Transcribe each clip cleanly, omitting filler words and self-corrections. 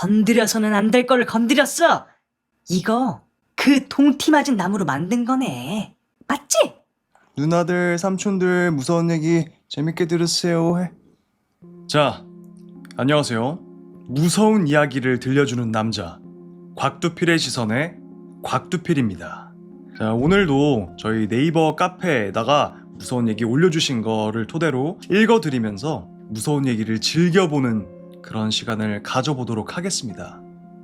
건드려서는 안 될 걸 건드렸어. 이거 그 동티 맞은 나무로 만든 거네. 맞지? 누나들, 삼촌들 무서운 얘기 재밌게 들으세요. 자, 안녕하세요. 무서운 이야기를 들려주는 남자, 곽두필의 시선의 곽두필입니다. 자, 오늘도 저희 네이버 카페에다가 무서운 얘기 올려주신 거를 토대로 읽어드리면서 무서운 얘기를 즐겨보는 그런 시간을 가져보도록 하겠습니다.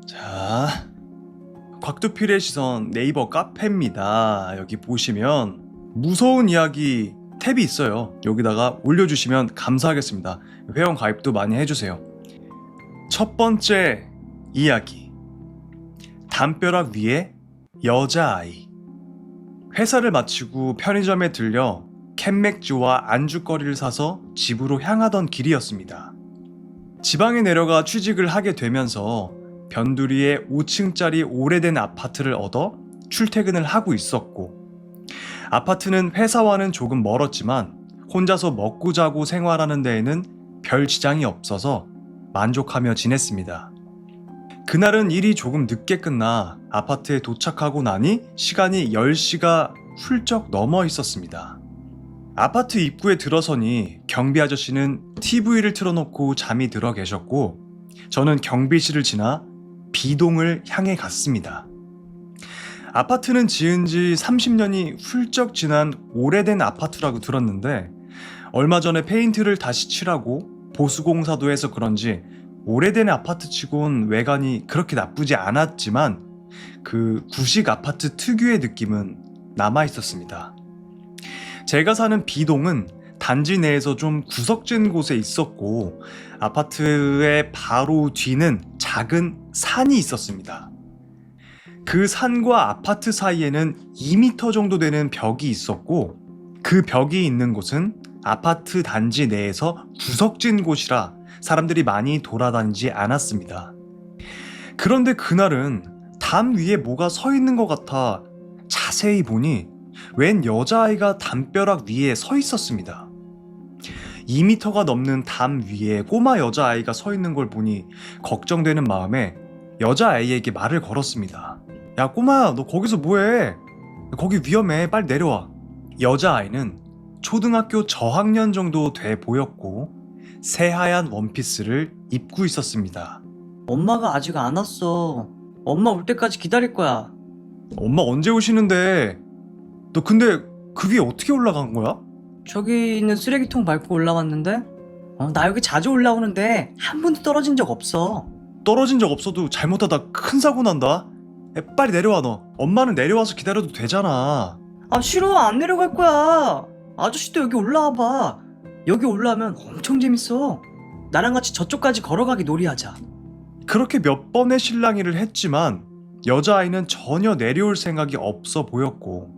자, 곽두필의 시선 네이버 카페입니다. 여기 보시면 무서운 이야기 탭이 있어요. 여기다가 올려주시면 감사하겠습니다. 회원 가입도 많이 해주세요. 첫 번째 이야기, 담벼락 위에 여자아이. 회사를 마치고 편의점에 들려 캔맥주와 안주거리를 사서 집으로 향하던 길이었습니다. 지방에 내려가 취직을 하게 되면서 변두리에 5층짜리 오래된 아파트를 얻어 출퇴근을 하고 있었고, 아파트는 회사와는 조금 멀었지만 혼자서 먹고 자고 생활하는 데에는 별 지장이 없어서 만족하며 지냈습니다. 그날은 일이 조금 늦게 끝나 아파트에 도착하고 나니 시간이 10시가 훌쩍 넘어 있었습니다. 아파트 입구에 들어서니 경비 아저씨는 TV를 틀어놓고 잠이 들어 계셨고, 저는 경비실을 지나 B동을 향해 갔습니다. 아파트는 지은 지 30년이 훌쩍 지난 오래된 아파트라고 들었는데, 얼마 전에 페인트를 다시 칠하고 보수공사도 해서 그런지 오래된 아파트치곤 외관이 그렇게 나쁘지 않았지만 그 구식 아파트 특유의 느낌은 남아있었습니다. 제가 사는 B동은 단지 내에서 좀 구석진 곳에 있었고, 아파트의 바로 뒤는 작은 산이 있었습니다. 그 산과 아파트 사이에는 2m 정도 되는 벽이 있었고, 그 벽이 있는 곳은 아파트 단지 내에서 구석진 곳이라 사람들이 많이 돌아다니지 않았습니다. 그런데 그날은 담 위에 뭐가 서 있는 것 같아 자세히 보니 웬 여자아이가 담벼락 위에 서 있었습니다. 2m가 넘는 담 위에 꼬마 여자아이가 서 있는 걸 보니 걱정되는 마음에 여자아이에게 말을 걸었습니다. 야, 꼬마야, 너 거기서 뭐해? 거기 위험해. 빨리 내려와. 여자아이는 초등학교 저학년 정도 돼 보였고 새하얀 원피스를 입고 있었습니다. 엄마가 아직 안 왔어. 엄마 올 때까지 기다릴 거야. 엄마 언제 오시는데? 너 근데 그 위에 어떻게 올라간 거야? 저기 있는 쓰레기통 밟고 올라왔는데? 나 여기 자주 올라오는데 한 번도 떨어진 적 없어. 떨어진 적 없어도 잘못하다 큰 사고 난다. 빨리 내려와. 너 엄마는 내려와서 기다려도 되잖아. 아, 싫어. 안 내려갈 거야. 아저씨도 여기 올라와봐. 여기 올라오면 엄청 재밌어. 나랑 같이 저쪽까지 걸어가기 놀이하자. 그렇게 몇 번의 실랑이를 했지만 여자아이는 전혀 내려올 생각이 없어 보였고,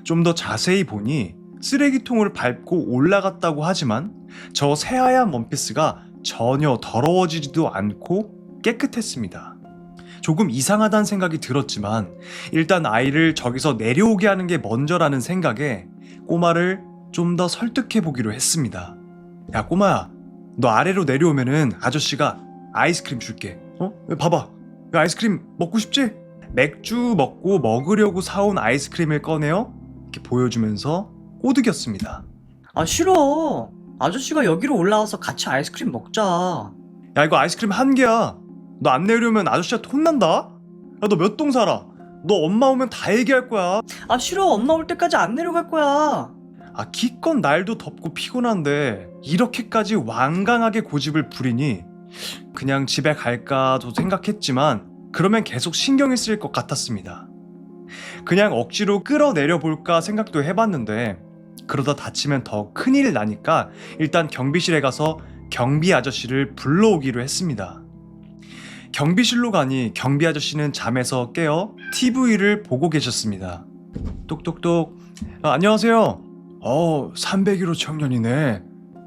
좀 더 자세히 보니 쓰레기통을 밟고 올라갔다고 하지만 저 새하얀 원피스가 전혀 더러워지지도 않고 깨끗했습니다. 조금 이상하다는 생각이 들었지만 일단 아이를 저기서 내려오게 하는 게 먼저라는 생각에 꼬마를 좀 더 설득해 보기로 했습니다. 야, 꼬마야, 너 아래로 내려오면은 아저씨가 아이스크림 줄게. 봐봐, 야, 아이스크림 먹고 싶지? 맥주 먹고 먹으려고 사온 아이스크림을 꺼내어 이렇게 보여주면서 꼬드겼습니다. 아, 싫어. 아저씨가 여기로 올라와서 같이 아이스크림 먹자. 야, 이거 아이스크림 한 개야. 너 안 내려오면 아저씨한테 혼난다? 야, 너 몇 동 살아? 너 엄마 오면 다 얘기할 거야. 아, 싫어. 엄마 올 때까지 안 내려갈 거야. 아, 기껏 날도 덥고 피곤한데 이렇게까지 완강하게 고집을 부리니 그냥 집에 갈까도 생각했지만 그러면 계속 신경이 쓰일 것 같았습니다. 그냥 억지로 끌어내려 볼까 생각도 해봤는데 그러다 다치면 더 큰일 나니까 일단 경비실에 가서 경비 아저씨를 불러오기로 했습니다. 경비실로 가니 경비 아저씨는 잠에서 깨어 TV를 보고 계셨습니다. 똑똑똑. 안녕하세요. 301호 청년이네.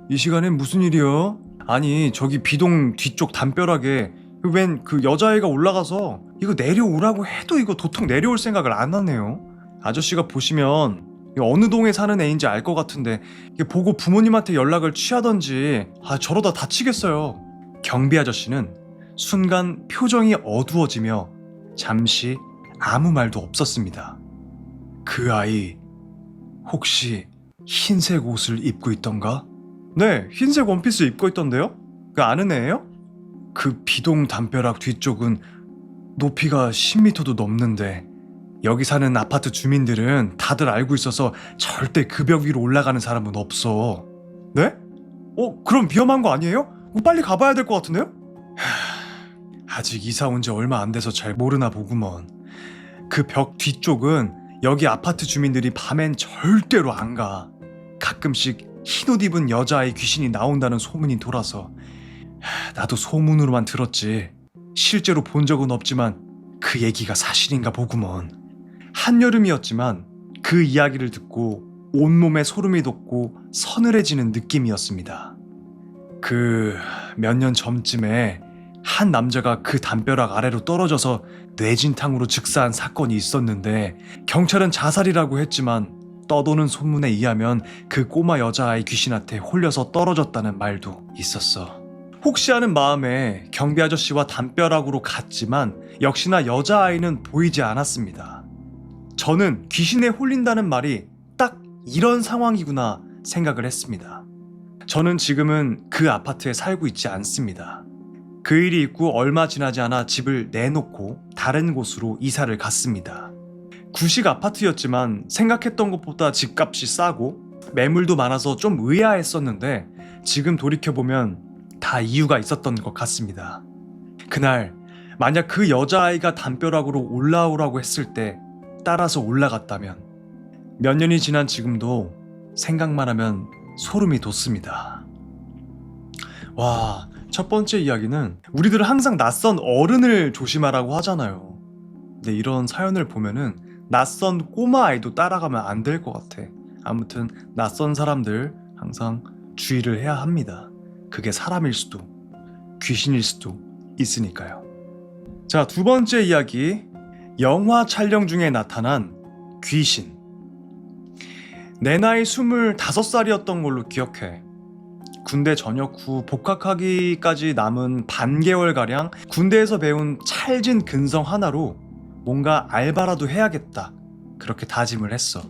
이 시간엔 무슨 일이요? 아니, 저기 B동 뒤쪽 담벼락에 웬 그 여자애가 올라가서 이거 내려오라고 해도 이거 도통 내려올 생각을 안 하네요. 아저씨가 보시면 어느 동에 사는 애인지 알 것 같은데 이게 보고 부모님한테 연락을 취하던지 저러다 다치겠어요. 경비 아저씨는 순간 표정이 어두워지며 잠시 아무 말도 없었습니다. 그 아이 혹시 흰색 옷을 입고 있던가? 네, 흰색 원피스 입고 있던데요? 그 아는 애예요? 그 비동 담벼락 뒤쪽은 높이가 10m도 넘는데 여기 사는 아파트 주민들은 다들 알고 있어서 절대 그 벽 위로 올라가는 사람은 없어. 네? 그럼 위험한 거 아니에요? 빨리 가봐야 될 것 같은데요? 아직 이사 온 지 얼마 안 돼서 잘 모르나 보구먼. 그 벽 뒤쪽은 여기 아파트 주민들이 밤엔 절대로 안 가. 가끔씩 흰옷 입은 여자아이 귀신이 나온다는 소문이 돌아서. 나도 소문으로만 들었지 실제로 본 적은 없지만 그 얘기가 사실인가 보구먼. 한여름이었지만 그 이야기를 듣고 온몸에 소름이 돋고 서늘해지는 느낌이었습니다. 그 몇 년 전쯤에 한 남자가 그 담벼락 아래로 떨어져서 뇌진탕으로 즉사한 사건이 있었는데 경찰은 자살이라고 했지만 떠도는 소문에 의하면 그 꼬마 여자아이 귀신한테 홀려서 떨어졌다는 말도 있었어. 혹시 하는 마음에 경비 아저씨와 담벼락으로 갔지만 역시나 여자아이는 보이지 않았습니다. 저는 귀신에 홀린다는 말이 딱 이런 상황이구나 생각을 했습니다. 저는 지금은 그 아파트에 살고 있지 않습니다. 그 일이 있고 얼마 지나지 않아 집을 내놓고 다른 곳으로 이사를 갔습니다. 구식 아파트였지만 생각했던 것보다 집값이 싸고 매물도 많아서 좀 의아했었는데 지금 돌이켜보면 다 이유가 있었던 것 같습니다. 그날 만약 그 여자아이가 담벼락으로 올라오라고 했을 때 따라서 올라갔다면 몇 년이 지난 지금도 생각만 하면 소름이 돋습니다. 와, 첫 번째 이야기는 우리들은 항상 낯선 어른을 조심하라고 하잖아요. 근데 이런 사연을 보면은 낯선 꼬마 아이도 따라가면 안 될 것 같아. 아무튼 낯선 사람들 항상 주의를 해야 합니다. 그게 사람일 수도 귀신일 수도 있으니까요. 자, 두 번째 이야기. 영화 촬영 중에 나타난 귀신. 내 나이 25살이었던 걸로 기억해. 군대 전역 후 복학하기까지 남은 반개월가량 군대에서 배운 찰진 근성 하나로 뭔가 알바라도 해야겠다 그렇게 다짐을 했어.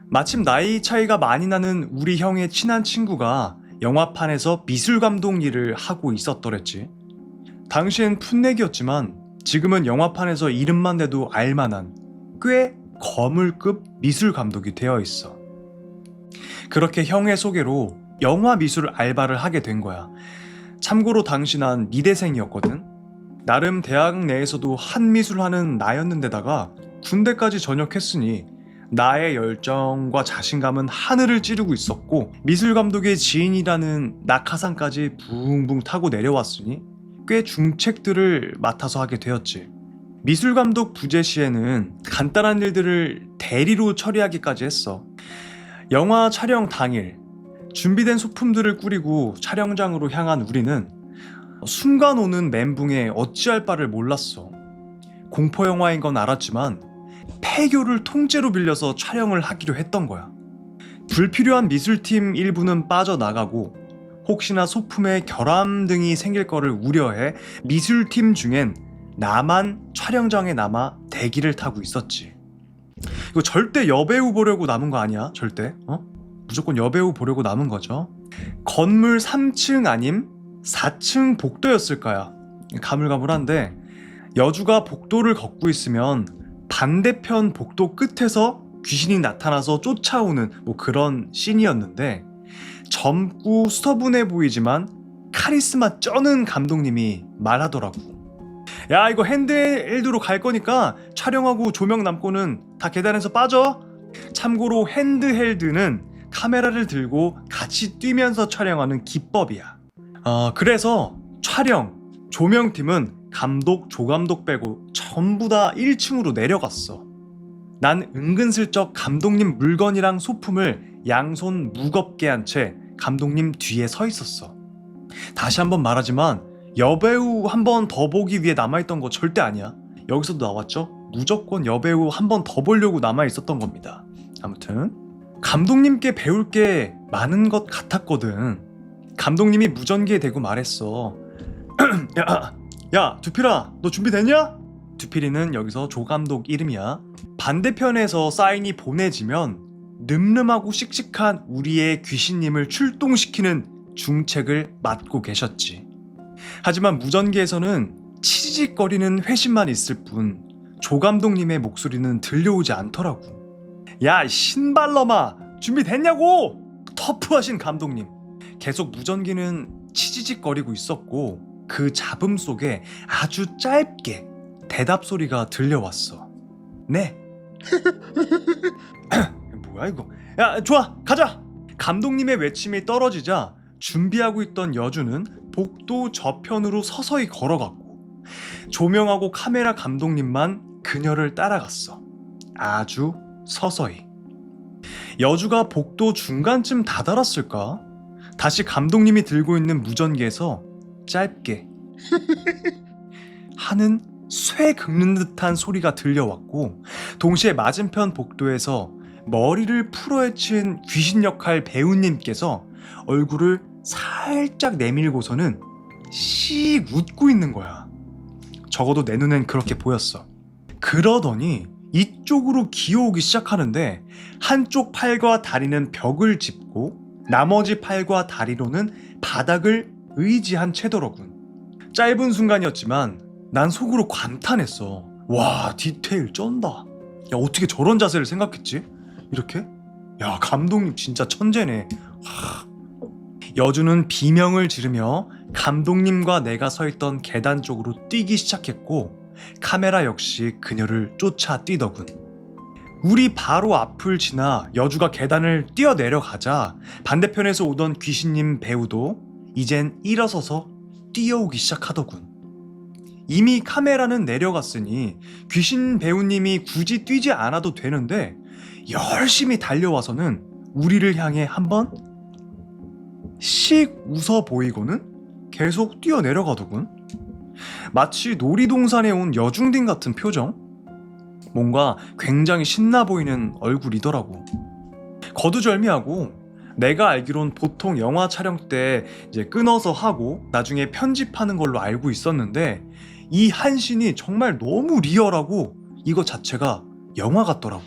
마침 나이 차이가 많이 나는 우리 형의 친한 친구가 영화판에서 미술감독 일을 하고 있었더랬지. 당시엔 풋내기였지만 지금은 영화판에서 이름만 대도 알만한 꽤 거물급 미술감독이 되어 있어. 그렇게 형의 소개로 영화 미술 알바를 하게 된 거야. 참고로 당시 난 미대생이었거든. 나름 대학 내에서도 한미술 하는 나였는데다가 군대까지 전역했으니 나의 열정과 자신감은 하늘을 찌르고 있었고 미술 감독의 지인이라는 낙하산까지 붕붕 타고 내려왔으니 꽤 중책들을 맡아서 하게 되었지. 미술 감독 부재 시에는 간단한 일들을 대리로 처리하기까지 했어. 영화 촬영 당일 준비된 소품들을 꾸리고 촬영장으로 향한 우리는 순간 오는 멘붕에 어찌할 바를 몰랐어. 공포 영화인 건 알았지만 폐교를 통째로 빌려서 촬영을 하기로 했던 거야. 불필요한 미술팀 일부는 빠져나가고 혹시나 소품에 결함 등이 생길 거를 우려해 미술팀 중엔 나만 촬영장에 남아 대기를 타고 있었지. 이거 절대 여배우 보려고 남은 거 아니야? 절대. 무조건 여배우 보려고 남은 거죠. 건물 3층 아님 4층 복도였을 거야. 가물가물한데 여주가 복도를 걷고 있으면 반대편 복도 끝에서 귀신이 나타나서 쫓아오는 뭐 그런 씬이었는데 젊고 수더분해 보이지만 카리스마 쩌는 감독님이 말하더라고. 야, 이거 핸드헬드로 갈 거니까 촬영하고 조명 남고는 다 계단에서 빠져. 참고로 핸드헬드는 카메라를 들고 같이 뛰면서 촬영하는 기법이야. 그래서 촬영, 조명팀은 감독, 조감독 빼고 전부 다 1층으로 내려갔어. 난 은근슬쩍 감독님 물건이랑 소품을 양손 무겁게 한 채 감독님 뒤에 서 있었어. 다시 한번 말하지만 여배우 한 번 더 보기 위해 남아있던 거 절대 아니야. 여기서도 나왔죠? 무조건 여배우 한 번 더 보려고 남아있었던 겁니다. 아무튼 감독님께 배울 게 많은 것 같았거든. 감독님이 무전기에 대고 말했어. 야, 야, 두필아, 너 준비됐냐? 두필이는 여기서 조감독 이름이야. 반대편에서 사인이 보내지면 늠름하고 씩씩한 우리의 귀신님을 출동시키는 중책을 맡고 계셨지. 하지만 무전기에서는 치지직거리는 회신만 있을 뿐 조감독님의 목소리는 들려오지 않더라고. 야, 신발놈아, 준비됐냐고! 터프하신 감독님. 계속 무전기는 치지직거리고 있었고 그 잡음 속에 아주 짧게 대답 소리가 들려왔어. 네. 뭐야 이거? 야, 좋아, 가자. 감독님의 외침이 떨어지자 준비하고 있던 여주는 복도 저편으로 서서히 걸어갔고 조명하고 카메라 감독님만 그녀를 따라갔어. 아주 서서히. 여주가 복도 중간쯤 다다랐을까? 다시 감독님이 들고 있는 무전기에서 짧게 하는 쇠 긁는 듯한 소리가 들려왔고 동시에 맞은편 복도에서 머리를 풀어헤친 귀신 역할 배우님께서 얼굴을 살짝 내밀고서는 씩 웃고 있는 거야. 적어도 내 눈엔 그렇게 보였어. 그러더니 이쪽으로 기어오기 시작하는데 한쪽 팔과 다리는 벽을 짚고 나머지 팔과 다리로는 바닥을 의지한 채더러군. 짧은 순간이었지만 난 속으로 감탄했어. 와, 디테일 쩐다. 야, 어떻게 저런 자세를 생각했지? 이렇게? 야, 감독님 진짜 천재네. 여주는 비명을 지르며 감독님과 내가 서 있던 계단 쪽으로 뛰기 시작했고 카메라 역시 그녀를 쫓아 뛰더군. 우리 바로 앞을 지나 여주가 계단을 뛰어 내려가자 반대편에서 오던 귀신님 배우도 이젠 일어서서 뛰어오기 시작하더군. 이미 카메라는 내려갔으니 귀신 배우님이 굳이 뛰지 않아도 되는데 열심히 달려와서는 우리를 향해 한번 씩 웃어 보이고는 계속 뛰어 내려가더군. 마치 놀이동산에 온 여중딩 같은 표정? 뭔가 굉장히 신나 보이는 얼굴이더라고. 거두절미하고 내가 알기론 보통 영화 촬영 때 이제 끊어서 하고 나중에 편집하는 걸로 알고 있었는데 이 한신이 정말 너무 리얼하고 이거 자체가 영화 같더라고.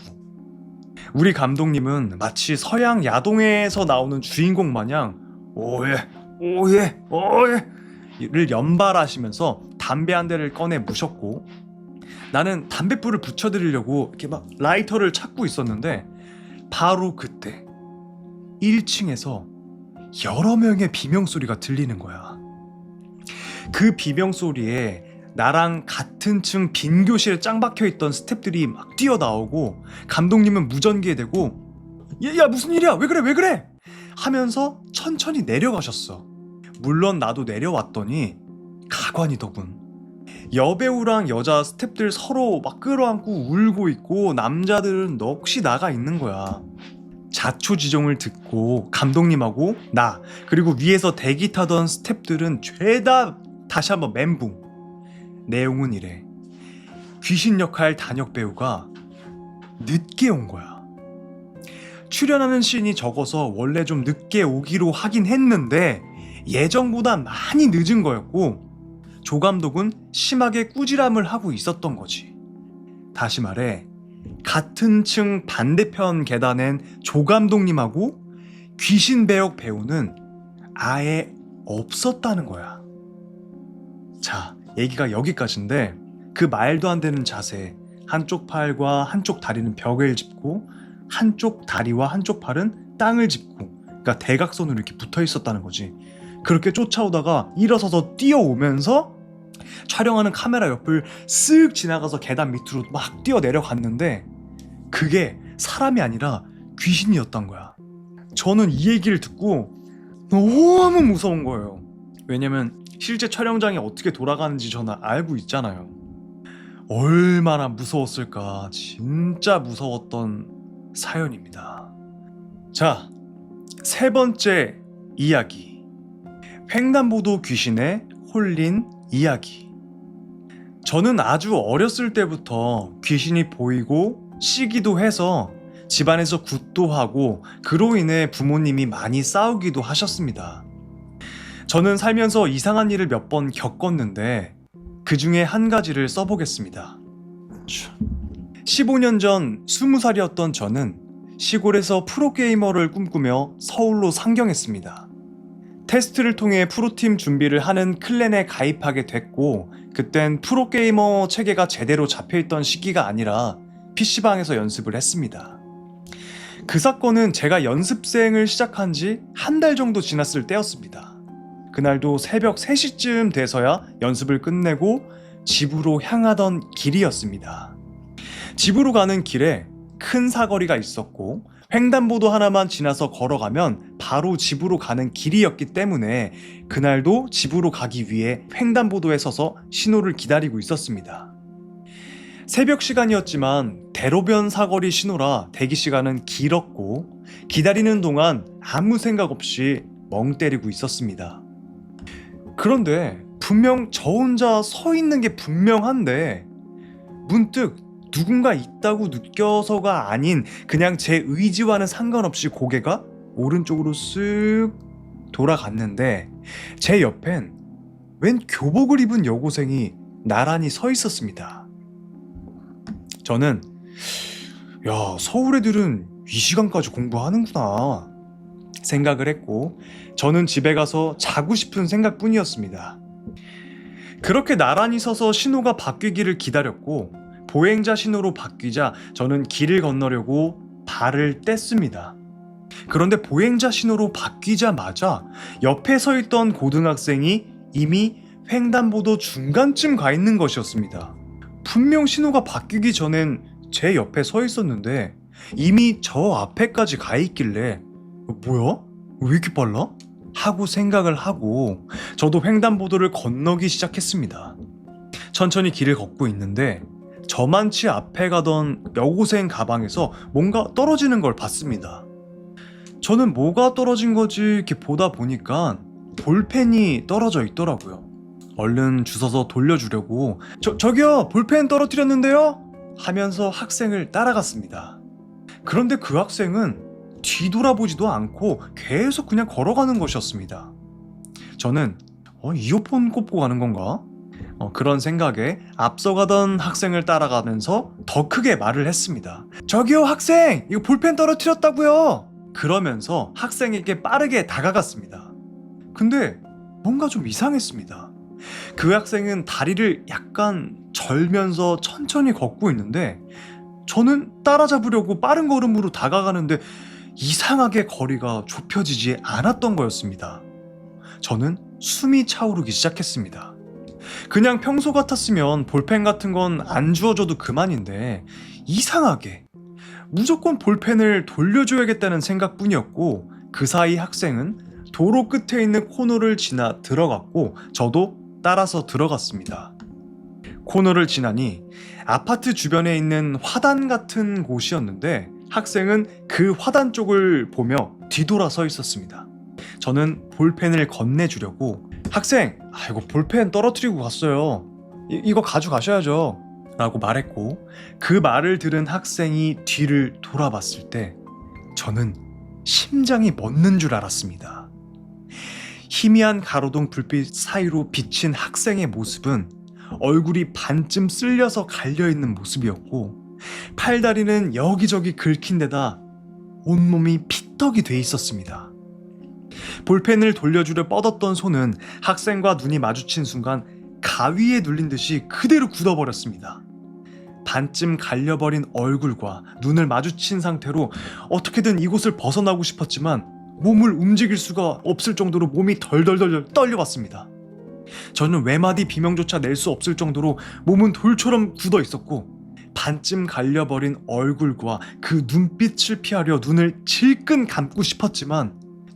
우리 감독님은 마치 서양 야동에서 나오는 주인공 마냥 오예 오예 오예를 연발하시면서 담배 한 대를 꺼내 무셨고 나는 담뱃불을 붙여드리려고 이렇게 막 라이터를 찾고 있었는데 바로 그때 1층에서 여러 명의 비명소리가 들리는 거야. 그 비명소리에 나랑 같은 층 빈 교실에 짱 박혀있던 스태프들이 막 뛰어나오고 감독님은 무전기에 대고 야 무슨 일이야 왜 그래 하면서 천천히 내려가셨어. 물론 나도 내려왔더니 가관이더군. 여배우랑 여자 스태프들 서로 막 끌어안고 울고 있고 남자들은 넋이 나가 있는 거야. 자초지종을 듣고 감독님하고 나 그리고 위에서 대기 타던 스태프들은 죄다 다시 한번 멘붕. 내용은 이래. 귀신 역할 단역 배우가 늦게 온 거야. 출연하는 씬이 적어서 원래 좀 늦게 오기로 하긴 했는데 예정보다 많이 늦은 거였고 조 감독은 심하게 꾸지람을 하고 있었던 거지. 다시 말해 같은 층 반대편 계단엔 조 감독님하고 귀신 배역 배우는 아예 없었다는 거야. 자, 얘기가 여기까지인데 그 말도 안 되는 자세, 한쪽 팔과 한쪽 다리는 벽을 짚고 한쪽 다리와 한쪽 팔은 땅을 짚고 그러니까 대각선으로 이렇게 붙어 있었다는 거지. 그렇게 쫓아오다가 일어서서 뛰어오면서 촬영하는 카메라 옆을 쓱 지나가서 계단 밑으로 막 뛰어 내려갔는데 그게 사람이 아니라 귀신이었던 거야. 저는 이 얘기를 듣고 너무 무서운 거예요. 왜냐면 실제 촬영장이 어떻게 돌아가는지 저는 알고 있잖아요. 얼마나 무서웠을까. 진짜 무서웠던 사연입니다. 자, 세 번째 이야기. 횡단보도 귀신에 홀린 이야기. 저는 아주 어렸을 때부터 귀신이 보이고 시기도 해서 집안에서 굿도 하고 그로 인해 부모님이 많이 싸우기도 하셨습니다. 저는 살면서 이상한 일을 몇 번 겪었는데 그 중에 한 가지를 써보겠습니다. 15년 전 20살이었던 저는 시골에서 프로게이머를 꿈꾸며 서울로 상경했습니다. 테스트를 통해 프로팀 준비를 하는 클랜에 가입하게 됐고, 그땐 프로게이머 체계가 제대로 잡혀있던 시기가 아니라 PC방에서 연습을 했습니다. 그 사건은 제가 연습생을 시작한 지 한 달 정도 지났을 때였습니다. 그날도 새벽 3시쯤 돼서야 연습을 끝내고 집으로 향하던 길이었습니다. 집으로 가는 길에 큰 사거리가 있었고 횡단보도 하나만 지나서 걸어가면 바로 집으로 가는 길이었기 때문에 그날도 집으로 가기 위해 횡단보도에 서서 신호를 기다리고 있었습니다. 새벽 시간이었지만 대로변 사거리 신호라 대기 시간은 길었고 기다리는 동안 아무 생각 없이 멍 때리고 있었습니다. 그런데 분명 저 혼자 서 있는 게 분명한데 문득 누군가 있다고 느껴서가 아닌 그냥 제 의지와는 상관없이 고개가 오른쪽으로 쓱 돌아갔는데 제 옆엔 웬 교복을 입은 여고생이 나란히 서 있었습니다. 저는 서울 애들은 이 시간까지 공부하는구나 생각을 했고 저는 집에 가서 자고 싶은 생각뿐이었습니다. 그렇게 나란히 서서 신호가 바뀌기를 기다렸고 보행자 신호로 바뀌자 저는 길을 건너려고 발을 뗐습니다. 그런데 보행자 신호로 바뀌자마자 옆에 서 있던 고등학생이 이미 횡단보도 중간쯤 가 있는 것이었습니다. 분명 신호가 바뀌기 전엔 제 옆에 서 있었는데 이미 저 앞에까지 가 있길래 뭐야? 왜 이렇게 빨라? 하고 생각을 하고 저도 횡단보도를 건너기 시작했습니다. 천천히 길을 걷고 있는데 저만치 앞에 가던 여고생 가방에서 뭔가 떨어지는 걸 봤습니다. 저는 뭐가 떨어진 거지 이렇게 보다 보니까 볼펜이 떨어져 있더라고요. 얼른 주워서 돌려주려고 저기요 볼펜 떨어뜨렸는데요? 하면서 학생을 따라갔습니다. 그런데 그 학생은 뒤돌아보지도 않고 계속 그냥 걸어가는 것이었습니다. 저는 이어폰 꼽고 가는 건가? 그런 생각에 앞서가던 학생을 따라가면서 더 크게 말을 했습니다. 저기요 학생! 이거 볼펜 떨어뜨렸다고요! 그러면서 학생에게 빠르게 다가갔습니다. 근데 뭔가 좀 이상했습니다. 그 학생은 다리를 약간 절면서 천천히 걷고 있는데 저는 따라잡으려고 빠른 걸음으로 다가가는데 이상하게 거리가 좁혀지지 않았던 거였습니다. 저는 숨이 차오르기 시작했습니다. 그냥 평소 같았으면 볼펜 같은 건 안 주워줘도 그만인데 이상하게 무조건 볼펜을 돌려줘야겠다는 생각뿐이었고 그 사이 학생은 도로 끝에 있는 코너를 지나 들어갔고 저도 따라서 들어갔습니다. 코너를 지나니 아파트 주변에 있는 화단 같은 곳이었는데 학생은 그 화단 쪽을 보며 뒤돌아 서 있었습니다. 저는 볼펜을 건네주려고 학생, 이거 볼펜 떨어뜨리고 갔어요. 이거 가져가셔야죠. 라고 말했고 그 말을 들은 학생이 뒤를 돌아봤을 때 저는 심장이 멎는 줄 알았습니다. 희미한 가로등 불빛 사이로 비친 학생의 모습은 얼굴이 반쯤 쓸려서 갈려있는 모습이었고 팔다리는 여기저기 긁힌 데다 온몸이 피떡이 돼 있었습니다. 볼펜을 돌려주려 뻗었던 손은 학생과 눈이 마주친 순간 가위에 눌린 듯이 그대로 굳어버렸습니다. 반쯤 갈려버린 얼굴과 눈을 마주친 상태로 어떻게든 이곳을 벗어나고 싶었지만 몸을 움직일 수가 없을 정도로 몸이 덜덜덜 떨려왔습니다. 저는 외마디 비명조차 낼 수 없을 정도로 몸은 돌처럼 굳어 있었고 반쯤 갈려버린 얼굴과 그 눈빛을 피하려 눈을 질끈 감고 싶었지만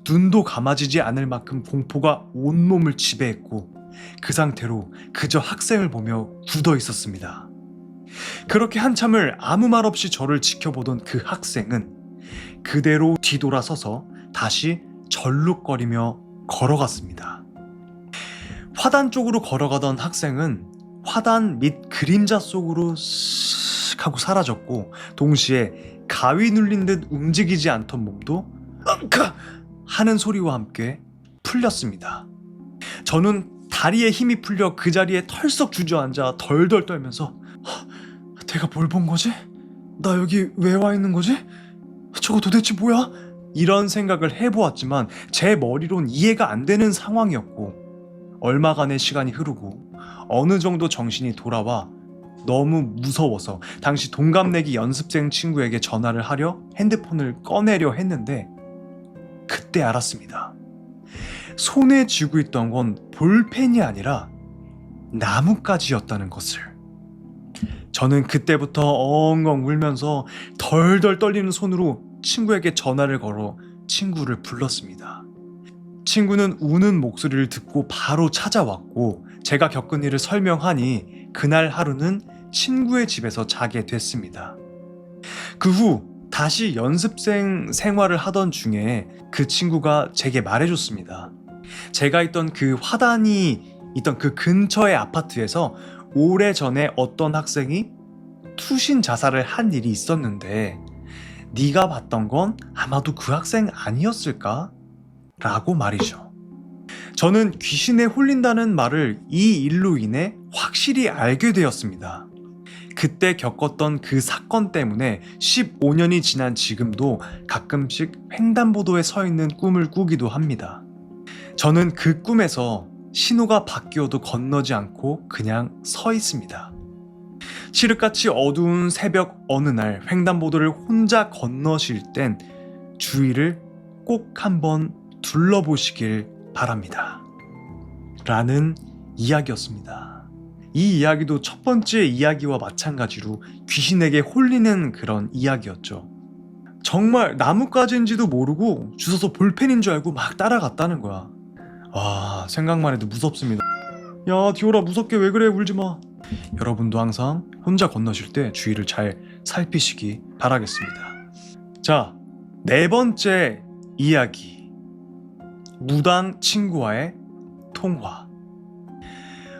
눈도 감아지지 않을 만큼 공포가 온몸을 지배했고 그 상태로 그저 학생을 보며 굳어 있었습니다. 그렇게 한참을 아무 말 없이 저를 지켜보던 그 학생은 그대로 뒤돌아서서 다시 절룩거리며 걸어갔습니다. 화단 쪽으로 걸어가던 학생은 화단 밑 그림자 속으로 쓱 하고 사라졌고 동시에 가위 눌린 듯 움직이지 않던 몸도 으카! 하는 소리와 함께 풀렸습니다. 저는 다리에 힘이 풀려 그 자리에 털썩 주저앉아 덜덜 떨면서 내가 뭘 본 거지? 나 여기 왜 와 있는 거지? 저거 도대체 뭐야? 이런 생각을 해보았지만 제 머리론 이해가 안 되는 상황이었고 얼마간의 시간이 흐르고 어느 정도 정신이 돌아와 너무 무서워서 당시 동갑내기 연습생 친구에게 전화를 하려 핸드폰을 꺼내려 했는데 그때 알았습니다. 손에 쥐고 있던 건 볼펜이 아니라 나뭇가지였다는 것을. 저는 그때부터 엉엉 울면서 덜덜 떨리는 손으로 친구에게 전화를 걸어 친구를 불렀습니다. 친구는 우는 목소리를 듣고 바로 찾아왔고 제가 겪은 일을 설명하니 그날 하루는 친구의 집에서 자게 됐습니다. 그 후 다시 연습생 생활을 하던 중에 그 친구가 제게 말해줬습니다. 제가 있던 그 화단이 있던 그 근처의 아파트에서 오래전에 어떤 학생이 투신 자살을 한 일이 있었는데 네가 봤던 건 아마도 그 학생 아니었을까? 라고 말이죠. 저는 귀신에 홀린다는 말을 이 일로 인해 확실히 알게 되었습니다. 그때 겪었던 그 사건 때문에 15년이 지난 지금도 가끔씩 횡단보도에 서 있는 꿈을 꾸기도 합니다. 저는 그 꿈에서 신호가 바뀌어도 건너지 않고 그냥 서 있습니다. 칠흑같이 어두운 새벽 어느 날 횡단보도를 혼자 건너실 땐 주위를 꼭 한번 둘러보시길 바랍니다. 라는 이야기였습니다. 이 이야기도 첫 번째 이야기와 마찬가지로 귀신에게 홀리는 그런 이야기였죠. 정말 나뭇가지인지도 모르고 주워서 볼펜인 줄 알고 막 따라갔다는 거야. 와, 생각만 해도 무섭습니다. 야, 디오라 무섭게 왜 그래, 울지마. 여러분도 항상 혼자 건너실 때 주위를 잘 살피시기 바라겠습니다. 자, 네 번째 이야기. 무당 친구와의 통화.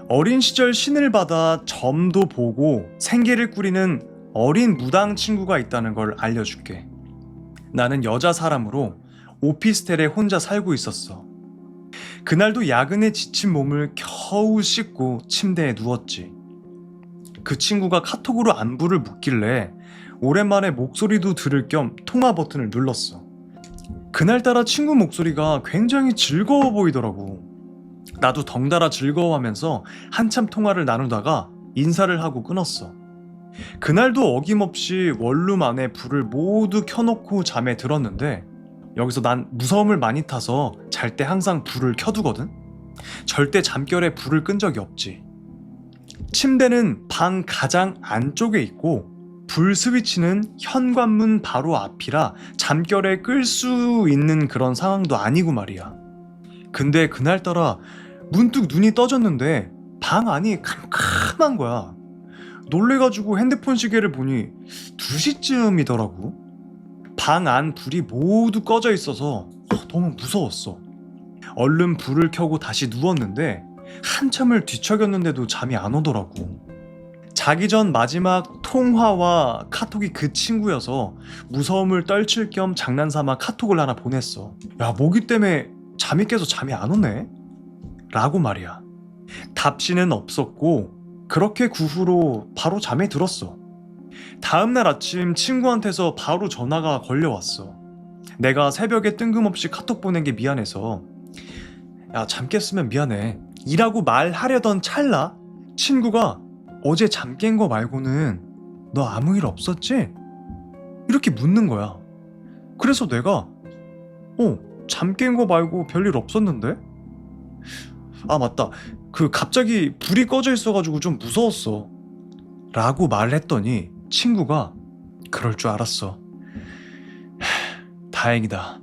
어린 시절 신을 받아 점도 보고 생계를 꾸리는 어린 무당 친구가 있다는 걸 알려줄게. 나는 여자 사람으로 오피스텔에 혼자 살고 있었어. 그날도 야근에 지친 몸을 겨우 씻고 침대에 누웠지. 그 친구가 카톡으로 안부를 묻길래 오랜만에 목소리도 들을 겸 통화 버튼을 눌렀어. 그날따라 친구 목소리가 굉장히 즐거워 보이더라고. 나도 덩달아 즐거워하면서 한참 통화를 나누다가 인사를 하고 끊었어. 그날도 어김없이 원룸 안에 불을 모두 켜놓고 잠에 들었는데 여기서 난 무서움을 많이 타서 잘 때 항상 불을 켜두거든? 절대 잠결에 불을 끈 적이 없지. 침대는 방 가장 안쪽에 있고 불 스위치는 현관문 바로 앞이라 잠결에 끌 수 있는 그런 상황도 아니고 말이야. 근데 그날따라 문득 눈이 떠졌는데 방 안이 캄캄한 거야. 놀래가지고 핸드폰 시계를 보니 2시쯤이더라고. 방 안 불이 모두 꺼져 있어서 너무 무서웠어. 얼른 불을 켜고 다시 누웠는데 한참을 뒤척였는데도 잠이 안 오더라고. 자기 전 마지막 통화와 카톡이 그 친구여서 무서움을 떨칠 겸 장난삼아 카톡을 하나 보냈어. 야, 모기 때문에 잠이 깨서 잠이 안 오네? 라고 말이야. 답시는 없었고 그렇게 그 후로 바로 잠에 들었어. 다음날 아침 친구한테서 바로 전화가 걸려왔어. 내가 새벽에 뜬금없이 카톡 보낸 게 미안해서 야, 잠 깼으면 미안해 이라고 말하려던 찰나 친구가 어제 잠 깬 거 말고는 너 아무 일 없었지? 이렇게 묻는 거야. 그래서 내가 잠 깬 거 말고 별일 없었는데? 아, 맞다. 갑자기 불이 꺼져 있어가지고 좀 무서웠어 라고 말을 했더니 친구가 그럴 줄 알았어. 다행이다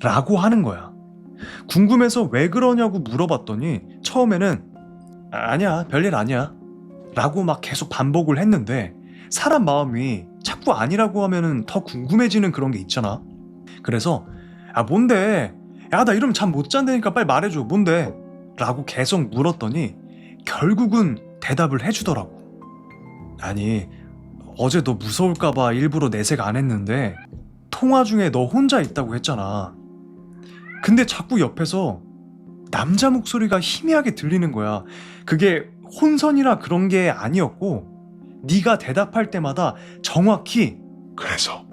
라고 하는 거야. 궁금해서 왜 그러냐고 물어봤더니 처음에는 아니야, 별일 아니야 라고 막 계속 반복을 했는데 사람 마음이 자꾸 아니라고 하면은 더 궁금해지는 그런 게 있잖아. 그래서 뭔데? 야, 나 이러면 잠 못 잔다니까 빨리 말해줘. 뭔데? 라고 계속 물었더니 결국은 대답을 해주더라고. 아니, 어제 너 무서울까봐 일부러 내색 안 했는데 통화 중에 너 혼자 있다고 했잖아. 근데 자꾸 옆에서 남자 목소리가 희미하게 들리는 거야. 그게 혼선이라 그런 게 아니었고 네가 대답할 때마다 정확히 그래서?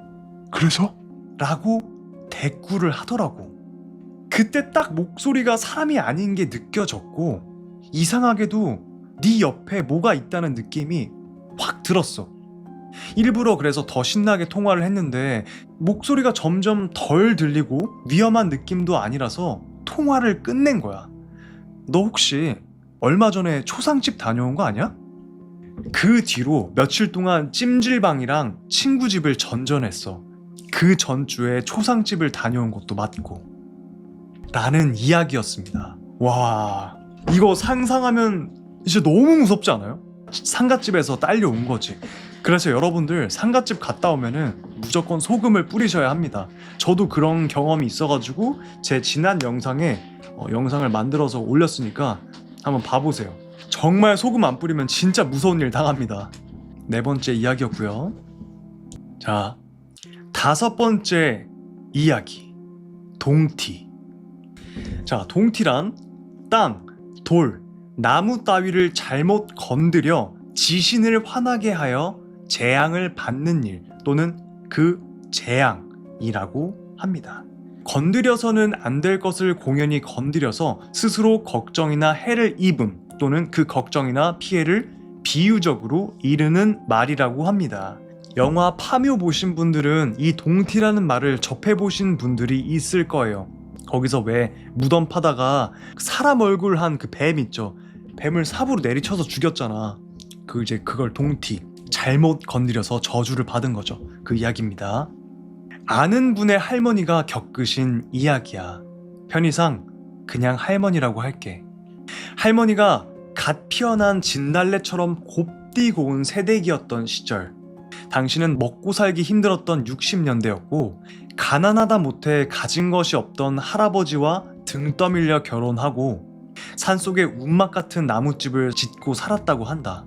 라고 대꾸를 하더라고. 그때 딱 목소리가 사람이 아닌 게 느껴졌고 이상하게도 네 옆에 뭐가 있다는 느낌이 확 들었어. 일부러 그래서 더 신나게 통화를 했는데 목소리가 점점 덜 들리고 위험한 느낌도 아니라서 통화를 끝낸 거야. 너 혹시 얼마 전에 초상집 다녀온 거 아니야? 그 뒤로 며칠 동안 찜질방이랑 친구 집을 전전했어. 그 전주에 초상집을 다녀온 것도 맞고 라는 이야기였습니다. 와, 이거 상상하면 이제 너무 무섭지 않아요? 상갓집에서 딸려온 거지. 그래서 여러분들 상갓집 갔다 오면은 무조건 소금을 뿌리셔야 합니다. 저도 그런 경험이 있어가지고 제 지난 영상에 영상을 만들어서 올렸으니까 한번 봐보세요. 정말 소금 안 뿌리면 진짜 무서운 일 당합니다. 네 번째 이야기였고요. 자, 다섯 번째 이야기. 동티. 자, 동티란 땅, 돌, 나무 따위를 잘못 건드려 지신을 화나게 하여 재앙을 받는 일 또는 그 재앙이라고 합니다. 건드려서는 안 될 것을 공연히 건드려서 스스로 걱정이나 해를 입음 또는 그 걱정이나 피해를 비유적으로 이르는 말이라고 합니다. 영화 파묘 보신 분들은 이 동티라는 말을 접해보신 분들이 있을 거예요. 거기서 왜 무덤 파다가 사람 얼굴 한 그 뱀 있죠. 뱀을 삽으로 내리쳐서 죽였잖아. 그걸 동티, 잘못 건드려서 저주를 받은 거죠. 그 이야기입니다. 아는 분의 할머니가 겪으신 이야기야. 편의상 그냥 할머니라고 할게. 할머니가 갓 피어난 진달래처럼 곱디 고운 새댁이었던 시절, 당신은 먹고 살기 힘들었던 60년대였고 가난하다 못해 가진 것이 없던 할아버지와 등 떠밀려 결혼하고 산속에 운막 같은 나뭇집을 짓고 살았다고 한다.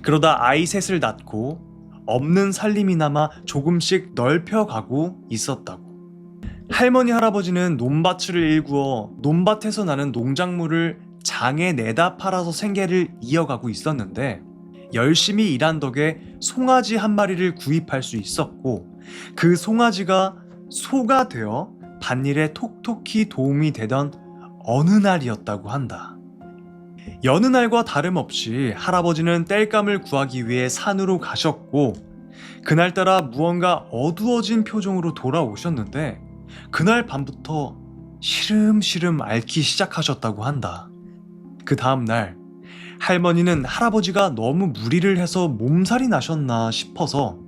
그러다 아이 셋을 낳고 없는 살림이나마 조금씩 넓혀가고 있었다고. 할머니 할아버지는 논밭을 일구어 논밭에서 나는 농작물을 장에 내다 팔아서 생계를 이어가고 있었는데 열심히 일한 덕에 송아지 한 마리를 구입할 수 있었고 그 송아지가 소가 되어 밭일에 톡톡히 도움이 되던 어느 날이었다고 한다. 여느 날과 다름없이 할아버지는 땔감을 구하기 위해 산으로 가셨고 그날따라 무언가 어두워진 표정으로 돌아오셨는데 그날 밤부터 시름시름 앓기 시작하셨다고 한다. 그 다음날 할머니는 할아버지가 너무 무리를 해서 몸살이 나셨나 싶어서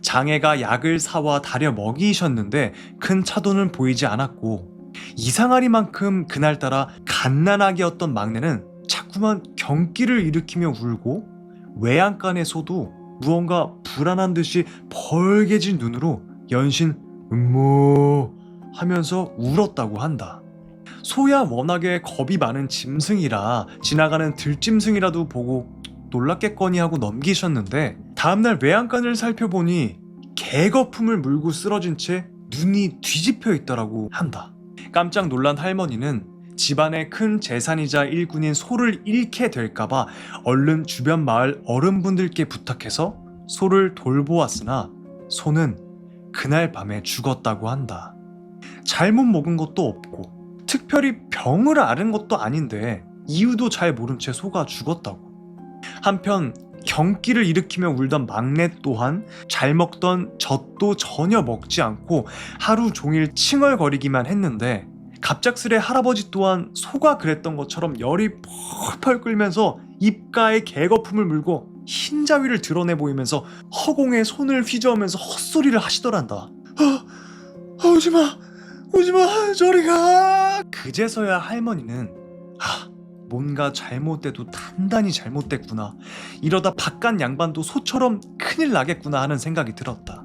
장애가 약을 사와 다려 먹이셨는데 큰 차도는 보이지 않았고 이상하리만큼 그날따라 갓난아기였던 막내는 자꾸만 경기를 일으키며 울고 외양간의 소도 무언가 불안한 듯이 벌개진 눈으로 연신 음모 하면서 울었다고 한다. 소야 워낙에 겁이 많은 짐승이라 지나가는 들짐승이라도 보고 놀랐겠거니 하고 넘기셨는데 다음날 외양간을 살펴보니 개거품을 물고 쓰러진 채 눈이 뒤집혀 있더라고 한다. 깜짝 놀란 할머니는 집안의 큰 재산이자 일꾼인 소를 잃게 될까봐 얼른 주변 마을 어른분들께 부탁해서 소를 돌보았으나 소는 그날 밤에 죽었다고 한다. 잘못 먹은 것도 없고 특별히 병을 앓은 것도 아닌데 이유도 잘 모른 채 소가 죽었다고. 한편 경기를 일으키며 울던 막내 또한 잘 먹던 젖도 전혀 먹지 않고 하루 종일 칭얼거리기만 했는데 갑작스레 할아버지 또한 소가 그랬던 것처럼 열이 펄펄 끓면서 입가에 개거품을 물고 흰자위를 드러내 보이면서 허공에 손을 휘저으면서 헛소리를 하시더란다. 오지마 저리가. 그제서야 할머니는 뭔가 잘못돼도 단단히 잘못됐구나, 이러다 바깥 양반도 소처럼 큰일 나겠구나 하는 생각이 들었다.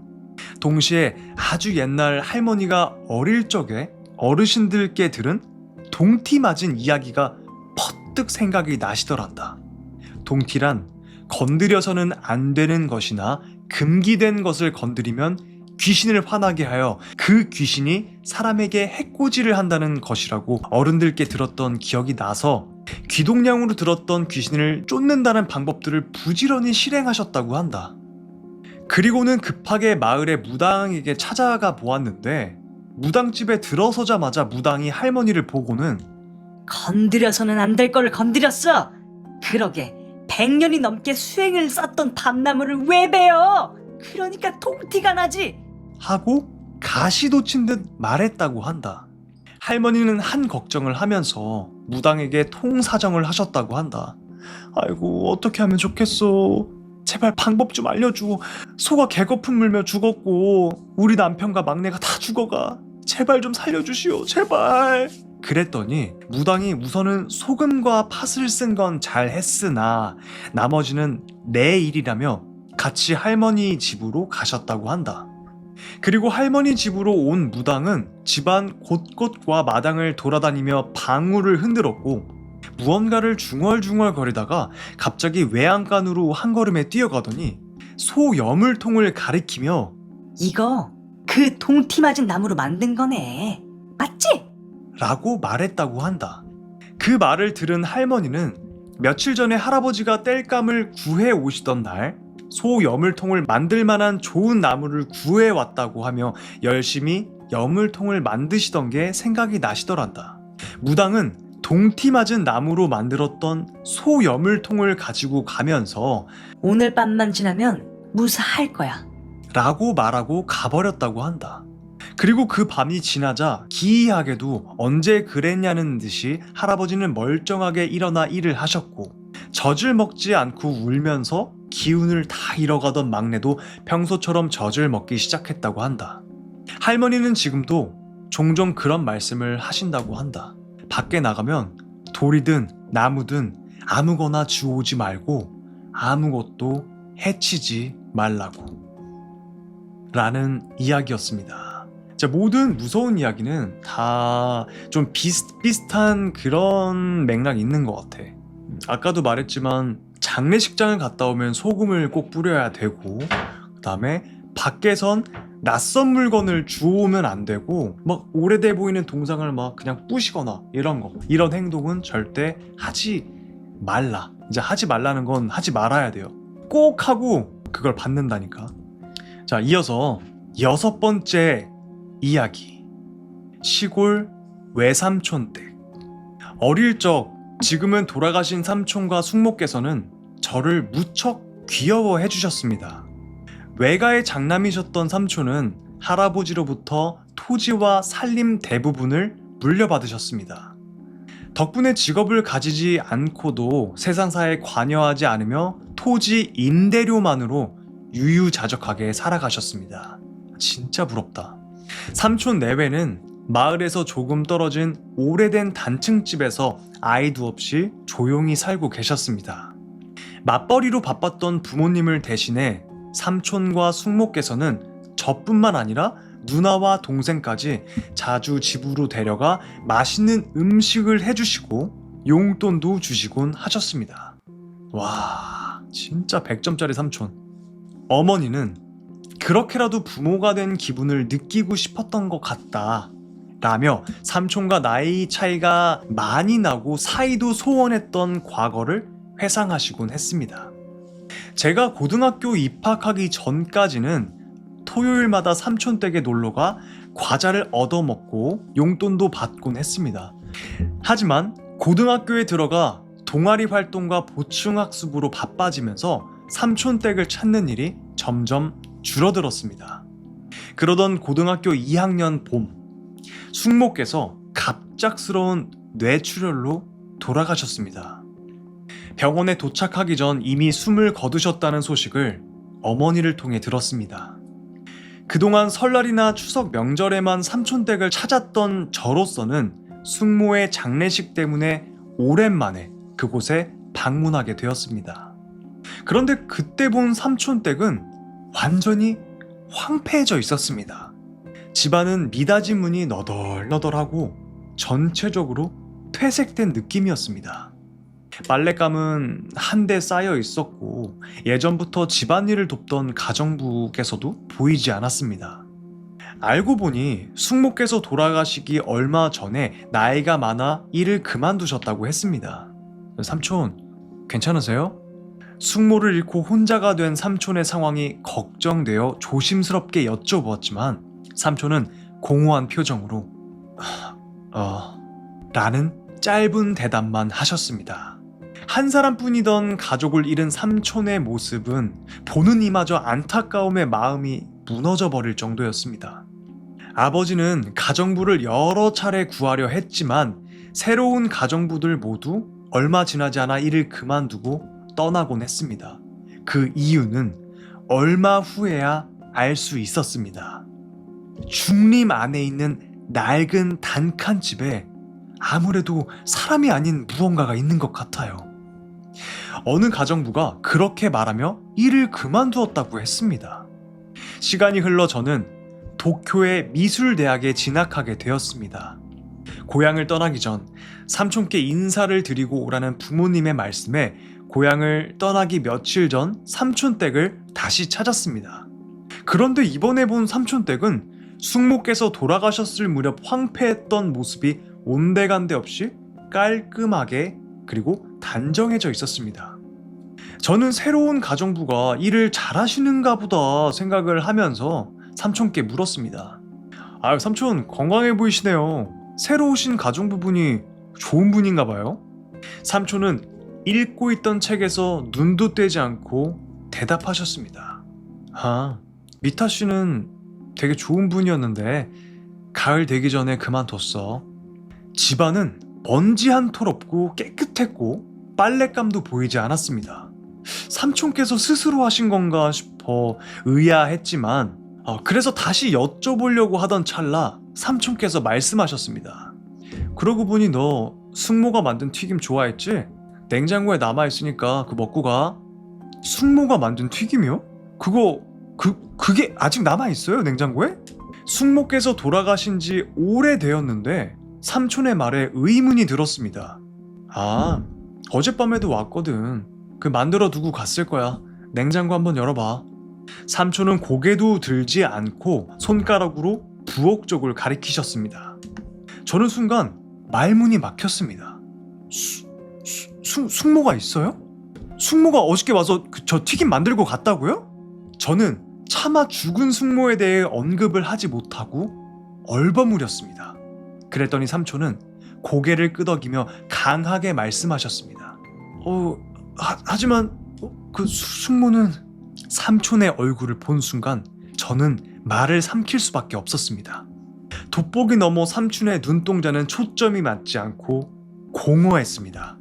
동시에 아주 옛날 할머니가 어릴 적에 어르신들께 들은 동티 맞은 이야기가 퍼뜩 생각이 나시더란다. 동티란 건드려서는 안 되는 것이나 금기된 것을 건드리면 귀신을 화나게 하여 그 귀신이 사람에게 해코지를 한다는 것이라고 어른들께 들었던 기억이 나서 귀동냥으로 들었던 귀신을 쫓는다는 방법들을 부지런히 실행하셨다고 한다. 그리고는 급하게 마을의 무당에게 찾아가 보았는데 무당집에 들어서자마자 무당이 할머니를 보고는 건드려서는 안 될 걸 건드렸어. 그러게 100년이 넘게 수행을 쌓던 밤나무를 왜 베어? 그러니까 통티가 나지. 하고 가시돋친 듯 말했다고 한다. 할머니는 한 걱정을 하면서 무당에게 통사정을 하셨다고 한다. 아이고 어떻게 하면 좋겠어. 제발 방법 좀 알려줘. 소가 개거품 물며 죽었고 우리 남편과 막내가 다 죽어가. 제발 좀 살려주시오 제발. 그랬더니 무당이 우선은 소금과 팥을 쓴 건 잘 했으나 나머지는 내 일이라며 같이 할머니 집으로 가셨다고 한다. 그리고 할머니 집으로 온 무당은 집안 곳곳과 마당을 돌아다니며 방울을 흔들었고 무언가를 중얼중얼 거리다가 갑자기 외양간으로 한 걸음에 뛰어가더니 소 여물통을 가리키며 이거 그 통티 맞은 나무로 만든 거네. 맞지? 라고 말했다고 한다. 그 말을 들은 할머니는 며칠 전에 할아버지가 땔감을 구해 오시던 날 소 여물통을 만들 만한 좋은 나무를 구해 왔다고 하며 열심히 여물통을 만드시던 게 생각이 나시더란다. 무당은 동티 맞은 나무로 만들었던 소 여물통을 가지고 가면서 오늘 밤만 지나면 무사할 거야. 라고 말하고 가버렸다고 한다. 그리고 그 밤이 지나자 기이하게도 언제 그랬냐는 듯이 할아버지는 멀쩡하게 일어나 일을 하셨고 젖을 먹지 않고 울면서 기운을 다 잃어가던 막내도 평소처럼 젖을 먹기 시작했다고 한다. 할머니는 지금도 종종 그런 말씀을 하신다고 한다. 밖에 나가면 돌이든 나무든 아무거나 주워오지 말고 아무것도 해치지 말라고 라는 이야기였습니다. 모든 무서운 이야기는 다 좀 비슷비슷한 그런 맥락이 있는 것 같아. 아까도 말했지만 장례식장을 갔다 오면 소금을 꼭 뿌려야 되고 그 다음에 밖에선 낯선 물건을 주워오면 안 되고 막 오래돼 보이는 동상을 막 그냥 부시거나 이런 행동은 절대 하지 말라. 이제 하지 말라는 건 하지 말아야 돼요. 꼭 하고 그걸 받는다니까. 자, 이어서 6번째 이야기. 시골 외삼촌 댁. 어릴 적 지금은 돌아가신 삼촌과 숙모께서는 저를 무척 귀여워해 주셨습니다. 외가의 장남이셨던 삼촌은 할아버지로부터 토지와 살림 대부분을 물려받으셨습니다. 덕분에 직업을 가지지 않고도 세상사에 관여하지 않으며 토지 임대료만으로 유유자적하게 살아가셨습니다. 진짜 부럽다. 삼촌 내외는 마을에서 조금 떨어진 오래된 단층집에서 아이도 없이 조용히 살고 계셨습니다. 맞벌이로 바빴던 부모님을 대신해 삼촌과 숙모께서는 저뿐만 아니라 누나와 동생까지 자주 집으로 데려가 맛있는 음식을 해주시고 용돈도 주시곤 하셨습니다. 와, 진짜 100점짜리 삼촌. 어머니는 그렇게라도 부모가 된 기분을 느끼고 싶었던 것 같다 라며 삼촌과 나이 차이가 많이 나고 사이도 소원했던 과거를 회상하시곤 했습니다. 제가 고등학교 입학하기 전까지는 토요일마다 삼촌 댁에 놀러가 과자를 얻어먹고 용돈도 받곤 했습니다. 하지만 고등학교에 들어가 동아리 활동과 보충학습으로 바빠지면서 삼촌 댁을 찾는 일이 점점 줄어들었습니다. 그러던 고등학교 2학년 봄, 숙모께서 갑작스러운 뇌출혈로 돌아가셨습니다. 병원에 도착하기 전 이미 숨을 거두셨다는 소식을 어머니를 통해 들었습니다. 그동안 설날이나 추석 명절에만 삼촌 댁을 찾았던 저로서는 숙모의 장례식 때문에 오랜만에 그곳에 방문하게 되었습니다. 그런데 그때 본 삼촌 댁은 완전히 황폐해져 있었습니다. 집안은 미닫이 문이 너덜너덜하고 전체적으로 퇴색된 느낌이었습니다. 빨랫감은 한데 쌓여 있었고 예전부터 집안일을 돕던 가정부께서도 보이지 않았습니다. 알고 보니 숙모께서 돌아가시기 얼마 전에 나이가 많아 일을 그만두셨다고 했습니다. 삼촌, 괜찮으세요? 숙모를 잃고 혼자가 된 삼촌의 상황이 걱정되어 조심스럽게 여쭤보았지만 삼촌은 공허한 표정으로 라는 짧은 대답만 하셨습니다. 한 사람뿐이던 가족을 잃은 삼촌의 모습은 보는 이마저 안타까움에 마음이 무너져 버릴 정도였습니다. 아버지는 가정부를 여러 차례 구하려 했지만 새로운 가정부들 모두 얼마 지나지 않아 일을 그만두고 떠나곤 했습니다. 그 이유는 얼마 후에야 알 수 있었습니다. 중림 안에 있는 낡은 단칸집에 아무래도 사람이 아닌 무언가가 있는 것 같아요. 어느 가정부가 그렇게 말하며 일을 그만두었다고 했습니다. 시간이 흘러 저는 도쿄의 미술대학에 진학하게 되었습니다. 고향을 떠나기 전 삼촌께 인사를 드리고 오라는 부모님의 말씀에 고향을 떠나기 며칠 전 삼촌 댁을 다시 찾았습니다. 그런데 이번에 본 삼촌 댁은 숙모께서 돌아가셨을 무렵 황폐했던 모습이 온데간데 없이 깔끔하게 그리고 단정해져 있었습니다. 저는 새로운 가정부가 일을 잘하시는가 보다 생각을 하면서 삼촌께 물었습니다. 아유, 삼촌 건강해 보이시네요. 새로 오신 가정부분이 좋은 분인가 봐요. 삼촌은 읽고 있던 책에서 눈도 떼지 않고 대답하셨습니다. 아, 미타 씨는 되게 좋은 분이었는데 가을 되기 전에 그만뒀어. 집안은 먼지 한 톨 없고 깨끗했고 빨랫감도 보이지 않았습니다. 삼촌께서 스스로 하신 건가 싶어 의아했지만 그래서 다시 여쭤보려고 하던 찰나 삼촌께서 말씀하셨습니다. 그러고 보니 너 숙모가 만든 튀김 좋아했지? 냉장고에 남아있으니까 그거 먹고 가. 숙모가 만든 튀김이요? 그게 아직 남아있어요, 냉장고에? 숙모께서 돌아가신 지 오래되었는데 삼촌의 말에 의문이 들었습니다. 아, 어젯밤에도 왔거든. 그 만들어 두고 갔을 거야. 냉장고 한번 열어봐. 삼촌은 고개도 들지 않고 손가락으로 부엌 쪽을 가리키셨습니다. 저는 순간 말문이 막혔습니다. 숙모가 있어요? 숙모가 어저께 와서 저 튀김 만들고 갔다고요? 저는 차마 죽은 숙모에 대해 언급을 하지 못하고 얼버무렸습니다. 그랬더니 삼촌은 고개를 끄덕이며 강하게 말씀하셨습니다. 하지만 그 숙모는... 삼촌의 얼굴을 본 순간 저는 말을 삼킬 수밖에 없었습니다. 돋보기 넘어 삼촌의 눈동자는 초점이 맞지 않고 공허했습니다.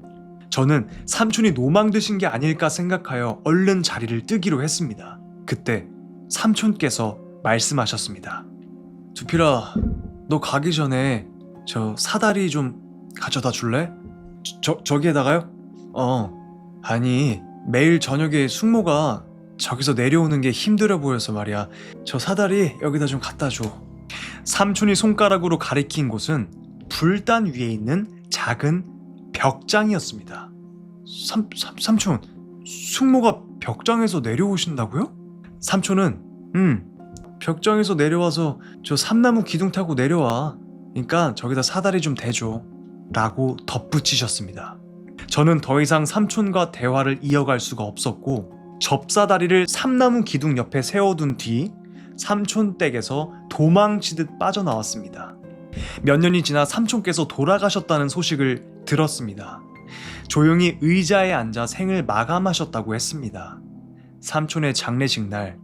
저는 삼촌이 노망드신 게 아닐까 생각하여 얼른 자리를 뜨기로 했습니다. 그때 삼촌께서 말씀하셨습니다. 두필아, 너 가기 전에 저 사다리 좀 가져다 줄래? 저기에다가요? 아니, 매일 저녁에 숙모가 저기서 내려오는 게 힘들어 보여서 말이야. 저 사다리 여기다 좀 갖다 줘. 삼촌이 손가락으로 가리킨 곳은 불단 위에 있는 작은 벽장이었습니다. 삼촌, 숙모가 벽장에서 내려오신다고요? 삼촌은 벽장에서 내려와서 저 삼나무 기둥 타고 내려와. 그러니까 저기다 사다리 좀 대줘. 라고 덧붙이셨습니다. 저는 더 이상 삼촌과 대화를 이어갈 수가 없었고 접사다리를 삼나무 기둥 옆에 세워둔 뒤 삼촌 댁에서 도망치듯 빠져나왔습니다. 몇 년이 지나 삼촌께서 돌아가셨다는 소식을 들었습니다. 조용히 의자에 앉아 생을 마감하셨다고 했습니다. 삼촌의 장례식 날,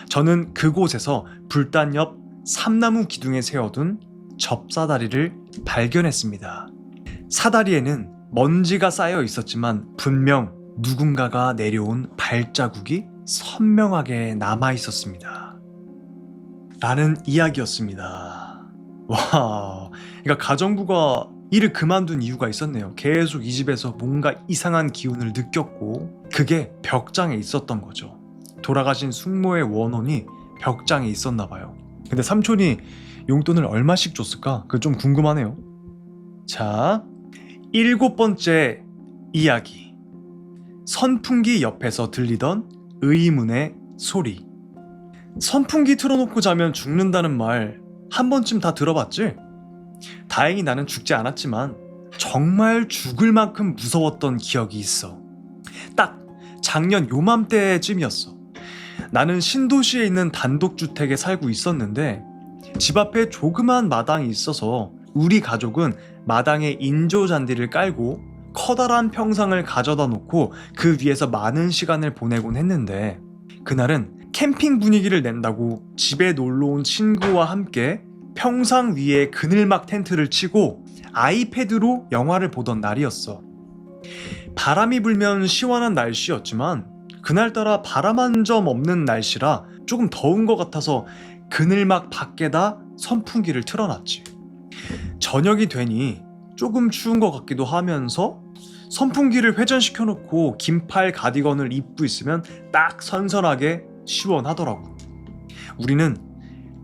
저는 그곳에서 불단 옆 삼나무 기둥에 세워둔 접사다리를 발견했습니다. 사다리에는 먼지가 쌓여 있었지만 분명 누군가가 내려온 발자국이 선명하게 남아 있었습니다. 라는 이야기였습니다. 와, 그러니까 가정부가 일을 그만둔 이유가 있었네요. 계속 이 집에서 뭔가 이상한 기운을 느꼈고 그게 벽장에 있었던 거죠. 돌아가신 숙모의 원혼이 벽장에 있었나 봐요. 근데 삼촌이 용돈을 얼마씩 줬을까? 그거 좀 궁금하네요. 자, 7번째 이야기. 선풍기 옆에서 들리던 의문의 소리. 선풍기 틀어놓고 자면 죽는다는 말 한 번쯤 다 들어봤지? 다행히 나는 죽지 않았지만 정말 죽을 만큼 무서웠던 기억이 있어. 딱 작년 요맘때쯤이었어. 나는 신도시에 있는 단독주택에 살고 있었는데 집 앞에 조그만 마당이 있어서 우리 가족은 마당에 인조잔디를 깔고 커다란 평상을 가져다 놓고 그 위에서 많은 시간을 보내곤 했는데 그날은 캠핑 분위기를 낸다고 집에 놀러 온 친구와 함께 평상 위에 그늘막 텐트를 치고 아이패드로 영화를 보던 날이었어. 바람이 불면 시원한 날씨였지만 그날따라 바람 한 점 없는 날씨라 조금 더운 것 같아서 그늘막 밖에다 선풍기를 틀어놨지. 저녁이 되니 조금 추운 것 같기도 하면서 선풍기를 회전시켜놓고 긴팔 가디건을 입고 있으면 딱 선선하게 시원하더라고. 우리는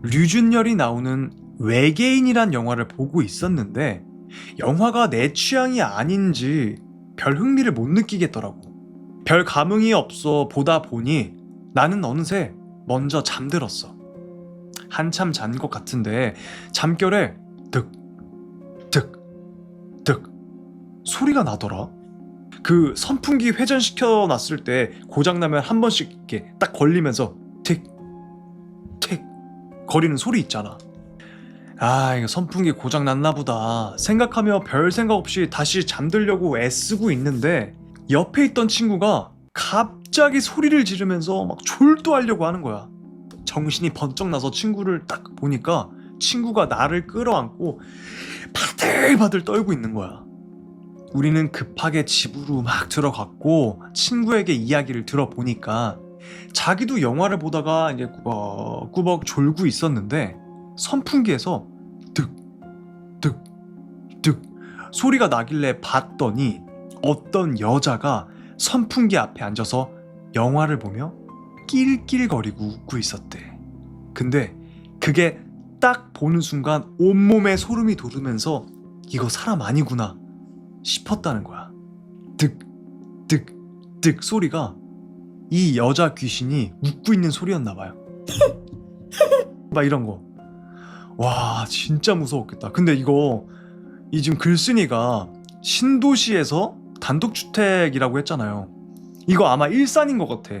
류준열이 나오는 외계인이란 영화를 보고 있었는데 영화가 내 취향이 아닌지 별 흥미를 못 느끼겠더라고. 별 감흥이 없어 보다 보니 나는 어느새 먼저 잠들었어. 한참 잔 것 같은데 잠결에 득, 득, 득 소리가 나더라. 그 선풍기 회전시켜 놨을 때 고장나면 한 번씩 이렇게 딱 걸리면서 틱, 틱 거리는 소리 있잖아. 아, 이거 선풍기 고장났나 보다 생각하며 별 생각 없이 다시 잠들려고 애쓰고 있는데 옆에 있던 친구가 갑자기 소리를 지르면서 막 졸도하려고 하는 거야. 정신이 번쩍 나서 친구를 딱 보니까 친구가 나를 끌어안고 바들바들 떨고 있는 거야. 우리는 급하게 집으로 막 들어갔고 친구에게 이야기를 들어보니까 자기도 영화를 보다가 이제 꾸벅꾸벅 졸고 있었는데 선풍기에서 득, 득, 득 소리가 나길래 봤더니 어떤 여자가 선풍기 앞에 앉아서 영화를 보며 낄낄거리고 웃고 있었대. 근데 그게 딱 보는 순간 온몸에 소름이 돋으면서 이거 사람 아니구나 싶었다는 거야. 득, 득, 득 소리가 이 여자 귀신이 웃고 있는 소리였나 봐요. 막 이런 거. 와, 진짜 무서웠겠다. 근데 이 지금 글쓴이가 신도시에서 단독주택이라고 했잖아요. 이거 아마 일산인 것 같아.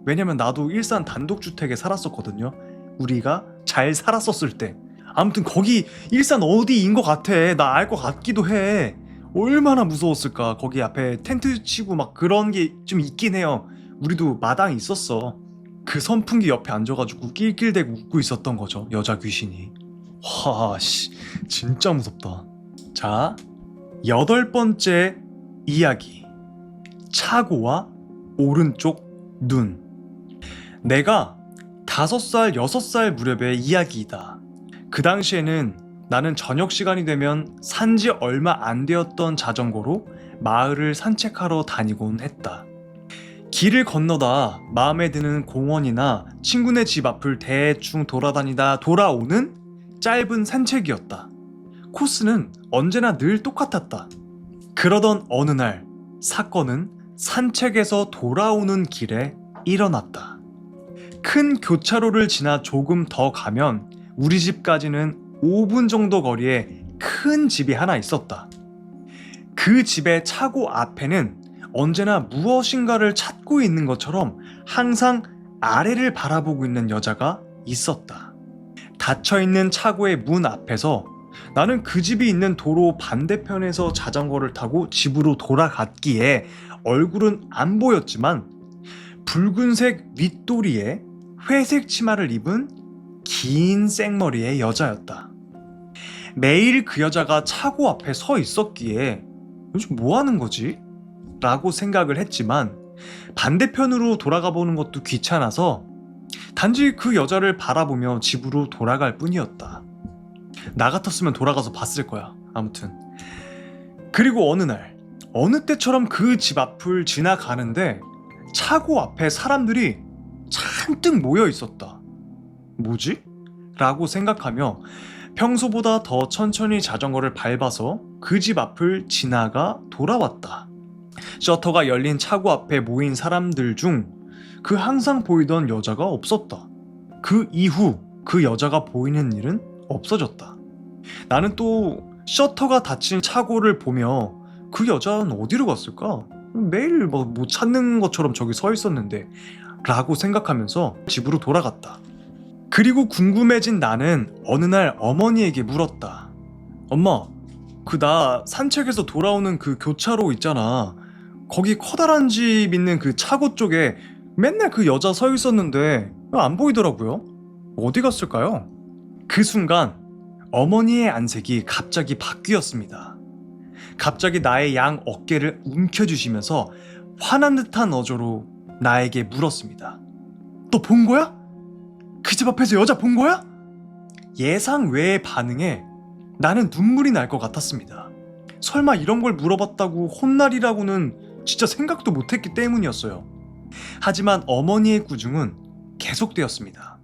왜냐면 나도 일산 단독주택에 살았었거든요. 우리가 잘 살았었을 때. 아무튼 거기 일산 어디인 것 같아. 나 알 것 같기도 해. 얼마나 무서웠을까. 거기 앞에 텐트 치고 막 그런 게 좀 있긴 해요. 우리도 마당이 있었어. 그 선풍기 옆에 앉아가지고 낄낄대고 웃고 있었던 거죠. 여자 귀신이. 와, 씨, 진짜 무섭다. 자, 8번째 이야기. 차고와 오른쪽 눈. 내가 5살, 6살 무렵의 이야기이다. 그 당시에는 나는 저녁 시간이 되면 산지 얼마 안 되었던 자전거로 마을을 산책하러 다니곤 했다. 길을 건너다 마음에 드는 공원이나 친구네 집 앞을 대충 돌아다니다 돌아오는 짧은 산책이었다. 코스는 언제나 늘 똑같았다. 그러던 어느 날 사건은 산책에서 돌아오는 길에 일어났다. 큰 교차로를 지나 조금 더 가면 우리 집까지는 5분 정도 거리에 큰 집이 하나 있었다. 그 집의 차고 앞에는 언제나 무엇인가를 찾고 있는 것처럼 항상 아래를 바라보고 있는 여자가 있었다. 닫혀있는 차고의 문 앞에서 나는 그 집이 있는 도로 반대편에서 자전거를 타고 집으로 돌아갔기에 얼굴은 안 보였지만 붉은색 윗도리에 회색 치마를 입은 긴 생머리의 여자였다. 매일 그 여자가 차고 앞에 서 있었기에 요즘 뭐 하는 거지? 라고 생각을 했지만 반대편으로 돌아가 보는 것도 귀찮아서 단지 그 여자를 바라보며 집으로 돌아갈 뿐이었다. 나 같았으면 돌아가서 봤을 거야. 아무튼 그리고 어느 날 어느 때처럼 그 집 앞을 지나가는데 차고 앞에 사람들이 잔뜩 모여 있었다. 뭐지? 라고 생각하며 평소보다 더 천천히 자전거를 밟아서 그 집 앞을 지나가 돌아왔다. 셔터가 열린 차고 앞에 모인 사람들 중 그 항상 보이던 여자가 없었다. 그 이후 그 여자가 보이는 일은 없어졌다. 나는 또 셔터가 닫힌 차고를 보며 그 여자는 어디로 갔을까? 매일 뭐 찾는 것처럼 저기 서 있었는데 라고 생각하면서 집으로 돌아갔다. 그리고 궁금해진 나는 어느 날 어머니에게 물었다. 엄마, 그 나 산책해서 돌아오는 그 교차로 있잖아. 거기 커다란 집 있는 그 차고 쪽에 맨날 그 여자 서 있었는데 안 보이더라고요. 어디 갔을까요? 그 순간 어머니의 안색이 갑자기 바뀌었습니다. 갑자기 나의 양 어깨를 움켜쥐시면서 화난 듯한 어조로 나에게 물었습니다. 너 본 거야? 그 집 앞에서 여자 본 거야? 예상 외의 반응에 나는 눈물이 날 것 같았습니다. 설마 이런 걸 물어봤다고 혼날이라고는 진짜 생각도 못했기 때문이었어요. 하지만 어머니의 꾸중은 계속되었습니다.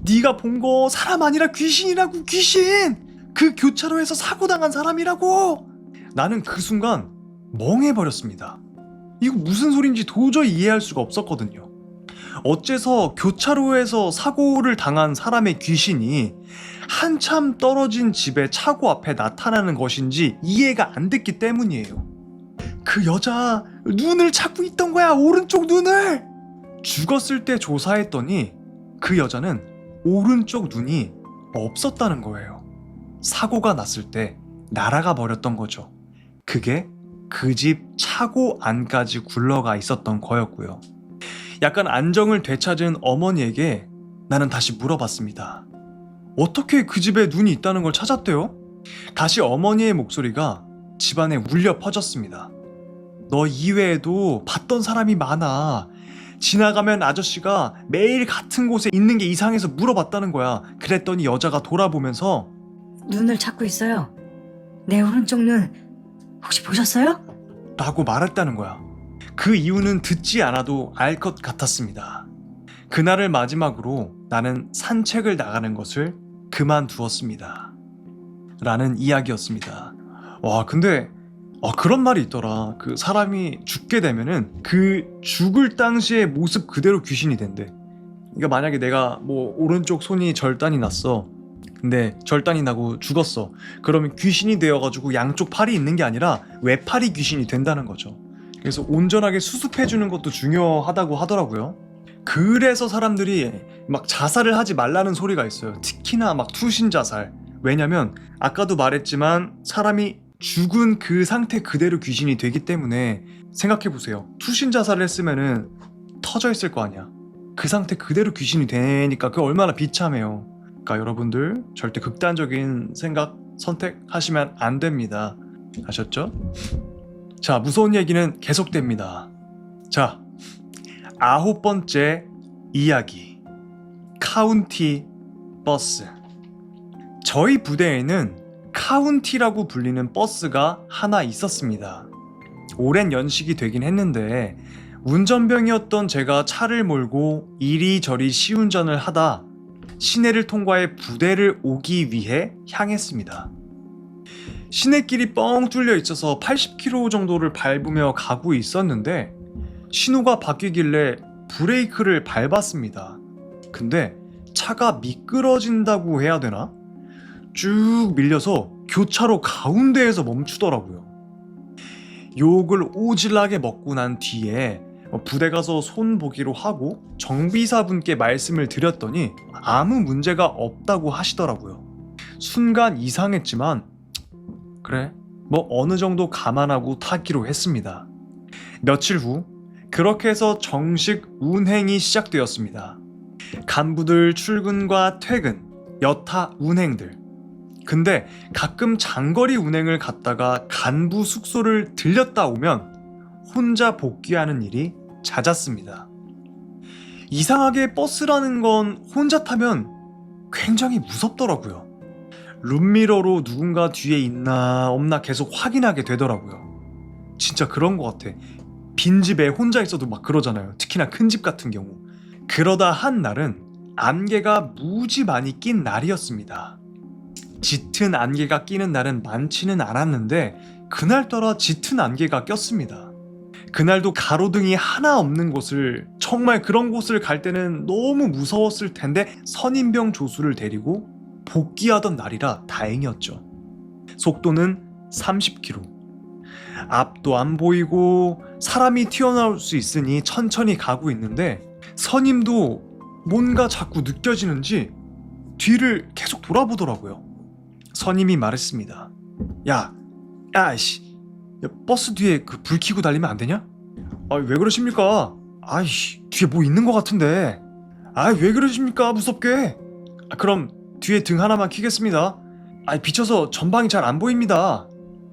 네가 본 거 사람 아니라 귀신이라고, 귀신! 그 교차로에서 사고당한 사람이라고! 나는 그 순간 멍해버렸습니다. 이거 무슨 소린지 도저히 이해할 수가 없었거든요. 어째서 교차로에서 사고를 당한 사람의 귀신이 한참 떨어진 집의 차고 앞에 나타나는 것인지 이해가 안 됐기 때문이에요. 그 여자 눈을 찾고 있던 거야, 오른쪽 눈을! 죽었을 때 조사했더니 그 여자는 오른쪽 눈이 없었다는 거예요. 사고가 났을 때 날아가 버렸던 거죠. 그게 그 집 차고 안까지 굴러가 있었던 거였고요. 약간 안정을 되찾은 어머니에게 나는 다시 물어봤습니다. 어떻게 그 집에 눈이 있다는 걸 찾았대요? 다시 어머니의 목소리가 집안에 울려 퍼졌습니다. 너 이외에도 봤던 사람이 많아. 지나가면 아저씨가 매일 같은 곳에 있는 게 이상해서 물어봤다는 거야. 그랬더니 여자가 돌아보면서 눈을 찾고 있어요. 내 오른쪽 눈 혹시 보셨어요? 라고 말했다는 거야. 그 이유는 듣지 않아도 알 것 같았습니다. 그날을 마지막으로 나는 산책을 나가는 것을 그만두었습니다. 라는 이야기였습니다. 와, 근데 그런 말이 있더라. 그 사람이 죽게 되면은 그 죽을 당시의 모습 그대로 귀신이 된대. 그러니까 만약에 내가 뭐 오른쪽 손이 절단이 났어. 근데 절단이 나고 죽었어. 그러면 귀신이 되어가지고 양쪽 팔이 있는 게 아니라 외팔이 귀신이 된다는 거죠. 그래서 온전하게 수습해주는 것도 중요하다고 하더라고요. 그래서 사람들이 막 자살을 하지 말라는 소리가 있어요. 특히나 막 투신 자살. 왜냐면 아까도 말했지만 사람이 죽은 그 상태 그대로 귀신이 되기 때문에 생각해보세요. 투신 자살을 했으면은 터져 있을 거 아니야. 그 상태 그대로 귀신이 되니까 그게 얼마나 비참해요. 그러니까 여러분들 절대 극단적인 생각 선택하시면 안 됩니다. 아셨죠? 자, 무서운 얘기는 계속됩니다. 자, 9번째 이야기. 카운티 버스. 저희 부대에는 카운티라고 불리는 버스가 하나 있었습니다. 오랜 연식이 되긴 했는데 운전병이었던 제가 차를 몰고 이리저리 시운전을 하다 시내를 통과해 부대를 오기 위해 향했습니다. 시내길이 뻥 뚫려 있어서 80km 정도를 밟으며 가고 있었는데 신호가 바뀌길래 브레이크를 밟았습니다. 근데 차가 미끄러진다고 해야 되나? 쭉 밀려서 교차로 가운데에서 멈추더라고요. 욕을 오질나게 먹고 난 뒤에 부대 가서 손 보기로 하고 정비사분께 말씀을 드렸더니 아무 문제가 없다고 하시더라고요. 순간 이상했지만 그래, 뭐 어느 정도 감안하고 타기로 했습니다. 며칠 후 그렇게 해서 정식 운행이 시작되었습니다. 간부들 출근과 퇴근, 여타 운행들. 근데 가끔 장거리 운행을 갔다가 간부 숙소를 들렸다 오면 혼자 복귀하는 일이 잦았습니다. 이상하게 버스라는 건 혼자 타면 굉장히 무섭더라고요. 룸미러로 누군가 뒤에 있나 없나 계속 확인하게 되더라고요. 진짜 그런 것 같아. 빈집에 혼자 있어도 막 그러잖아요. 특히나 큰 집 같은 경우. 그러다 한 날은 안개가 무지 많이 낀 날이었습니다. 짙은 안개가 끼는 날은 많지는 않았는데 그날따라 짙은 안개가 꼈습니다. 그날도 가로등이 하나 없는 곳을, 정말 그런 곳을 갈 때는 너무 무서웠을 텐데 선인병 조수를 데리고 복귀하던 날이라 다행이었죠. 속도는 30km. 앞도 안 보이고 사람이 튀어나올 수 있으니 천천히 가고 있는데 선임도 뭔가 자꾸 느껴지는지 뒤를 계속 돌아보더라고요. 선임이 말했습니다. 야, 버스 뒤에 그 불 켜고 달리면 안 되냐? 왜 그러십니까? 아이씨, 뒤에 뭐 있는 것 같은데. 왜 그러십니까? 무섭게. 그럼 뒤에 등 하나만 켜겠습니다. 비쳐서 전방이 잘 안 보입니다.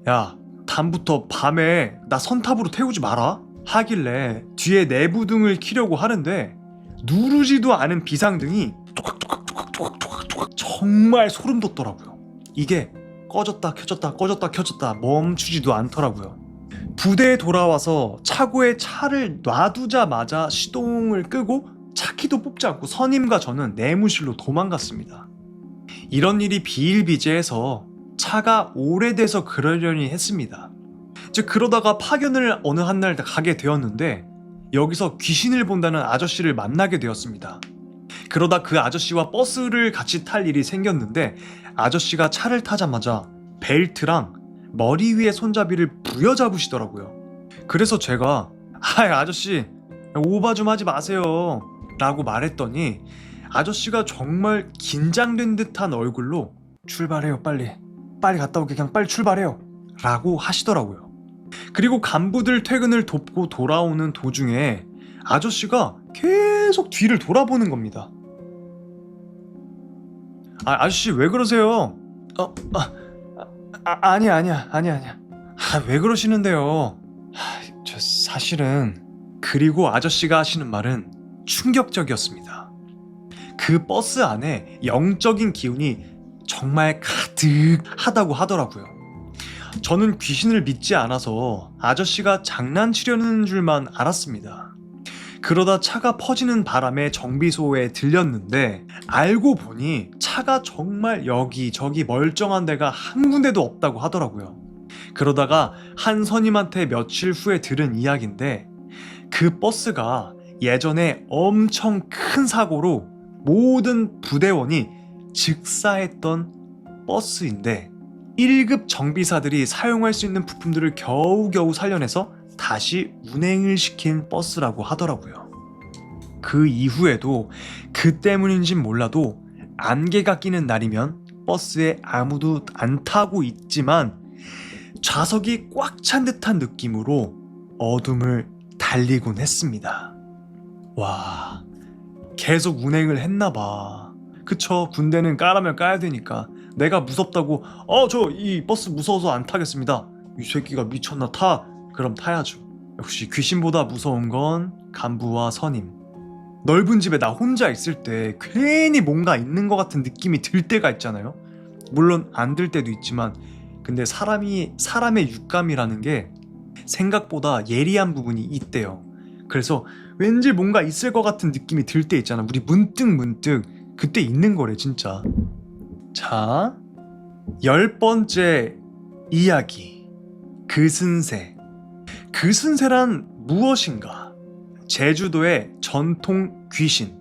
야, 다음부터 밤에 나 선탑으로 태우지 마라 하길래 뒤에 내부등을 켜려고 하는데 누르지도 않은 비상등이 톡톡톡톡톡톡톡 정말 소름 돋더라고요. 이게 꺼졌다 켜졌다 멈추지도 않더라고요. 부대에 돌아와서 차고에 차를 놔두자마자 시동을 끄고 차키도 뽑지 않고 선임과 저는 내무실로 도망갔습니다. 이런 일이 비일비재해서 차가 오래돼서 그러려니 했습니다. 그러다가 파견을 어느 한날 가게 되었는데 여기서 귀신을 본다는 아저씨를 만나게 되었습니다. 그러다 그 아저씨와 버스를 같이 탈 일이 생겼는데 아저씨가 차를 타자마자 벨트랑 머리 위에 손잡이를 부여잡으시더라고요. 그래서 제가 아저씨 오바 좀 하지 마세요 라고 말했더니 아저씨가 정말 긴장된 듯한 얼굴로 출발해요, 빨리 갔다 오게, 그냥 빨리 출발해요 라고 하시더라고요. 그리고 간부들 퇴근을 돕고 돌아오는 도중에 아저씨가 계속 뒤를 돌아보는 겁니다. 아저씨 왜 그러세요? 아니야. 왜 그러시는데요? 저 사실은. 그리고 아저씨가 하시는 말은 충격적이었습니다. 그 버스 안에 영적인 기운이 정말 가득하다고 하더라고요. 저는 귀신을 믿지 않아서 아저씨가 장난치려는 줄만 알았습니다. 그러다 차가 퍼지는 바람에 정비소에 들렸는데 알고 보니 차가 정말 여기저기 멀쩡한 데가 한 군데도 없다고 하더라고요. 그러다가 한 선임한테 며칠 후에 들은 이야기인데 그 버스가 예전에 엄청 큰 사고로 모든 부대원이 즉사했던 버스인데 1급 정비사들이 사용할 수 있는 부품들을 겨우겨우 살려내서 다시 운행을 시킨 버스라고 하더라고요. 그 이후에도 그 때문인진 몰라도 안개가 끼는 날이면 버스에 아무도 안 타고 있지만 좌석이 꽉 찬 듯한 느낌으로 어둠을 달리곤 했습니다. 와, 계속 운행을 했나봐. 그쵸, 군대는 까라면 까야 되니까. 내가 무섭다고 저 이 버스 무서워서 안 타겠습니다. 이 새끼가 미쳤나, 타? 그럼 타야죠. 역시 귀신보다 무서운 건 간부와 선임. 넓은 집에 나 혼자 있을 때 괜히 뭔가 있는 것 같은 느낌이 들 때가 있잖아요. 물론 안 들 때도 있지만 근데 사람의 육감이라는 게 생각보다 예리한 부분이 있대요. 그래서 왠지 뭔가 있을 것 같은 느낌이 들 때 있잖아. 우리 문득 그때 있는 거래 진짜. 자, 10번째 이야기. 그슨새. 그슨새란 무엇인가? 제주도의 전통 귀신.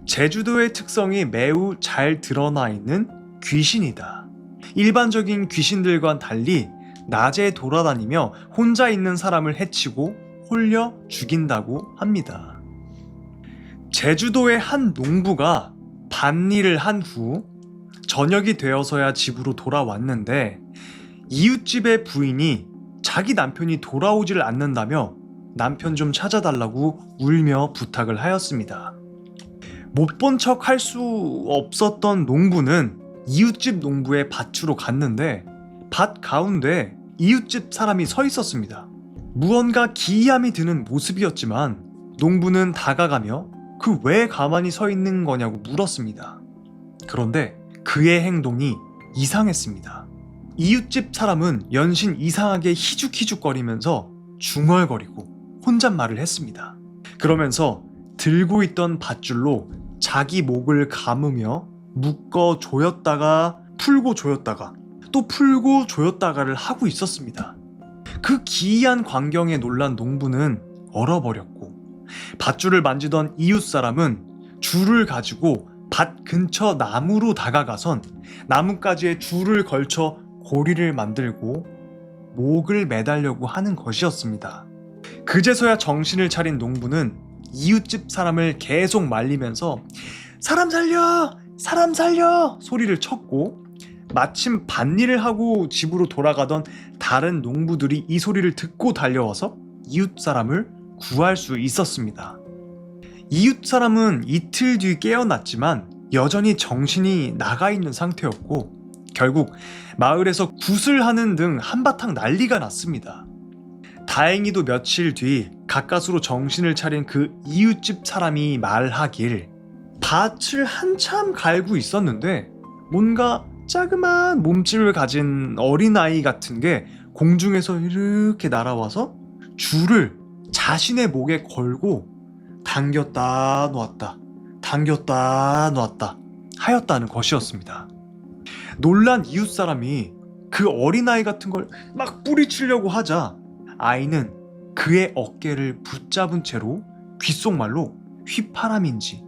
제주도의 특성이 매우 잘 드러나 있는 귀신이다. 일반적인 귀신들과는 달리 낮에 돌아다니며 혼자 있는 사람을 해치고 홀려 죽인다고 합니다. 제주도의 한 농부가 밭일을 한 후 저녁이 되어서야 집으로 돌아왔는데 이웃집의 부인이 자기 남편이 돌아오질 않는다며 남편 좀 찾아달라고 울며 부탁을 하였습니다. 못 본 척 할 수 없었던 농부는 이웃집 농부의 밭으로 갔는데 밭 가운데 이웃집 사람이 서 있었습니다. 무언가 기이함이 드는 모습이었지만 농부는 다가가며 그 왜 가만히 서 있는 거냐고 물었습니다. 그런데 그의 행동이 이상했습니다. 이웃집 사람은 연신 이상하게 희죽희죽거리면서 중얼거리고 혼잣말을 했습니다. 그러면서 들고 있던 밧줄로 자기 목을 감으며 묶어 조였다가 풀고 조였다가 또 풀고 조였다가를 하고 있었습니다. 그 기이한 광경에 놀란 농부는 얼어버렸고, 밧줄을 만지던 이웃 사람은 줄을 가지고 밭 근처 나무로 다가가선 나뭇가지에 줄을 걸쳐 고리를 만들고 목을 매달려고 하는 것이었습니다. 그제서야 정신을 차린 농부는 이웃집 사람을 계속 말리면서 사람 살려! 사람 살려! 소리를 쳤고, 마침 밭일을 하고 집으로 돌아가던 다른 농부들이 이 소리를 듣고 달려와서 이웃 사람을 구할 수 있었습니다. 이웃 사람은 이틀 뒤 깨어났지만 여전히 정신이 나가 있는 상태였고, 결국 마을에서 굿을 하는 등 한바탕 난리가 났습니다. 다행히도 며칠 뒤 가까스로 정신을 차린 그 이웃집 사람이 말하길, 밭을 한참 갈고 있었는데 뭔가 자그마한 몸집을 가진 어린아이 같은 게 공중에서 이렇게 날아와서 줄을 자신의 목에 걸고 당겼다 놓았다, 당겼다 놓았다 하였다는 것이었습니다. 놀란 이웃 사람이 그 어린아이 같은 걸 막 뿌리치려고 하자 아이는 그의 어깨를 붙잡은 채로 귓속말로 휘파람인지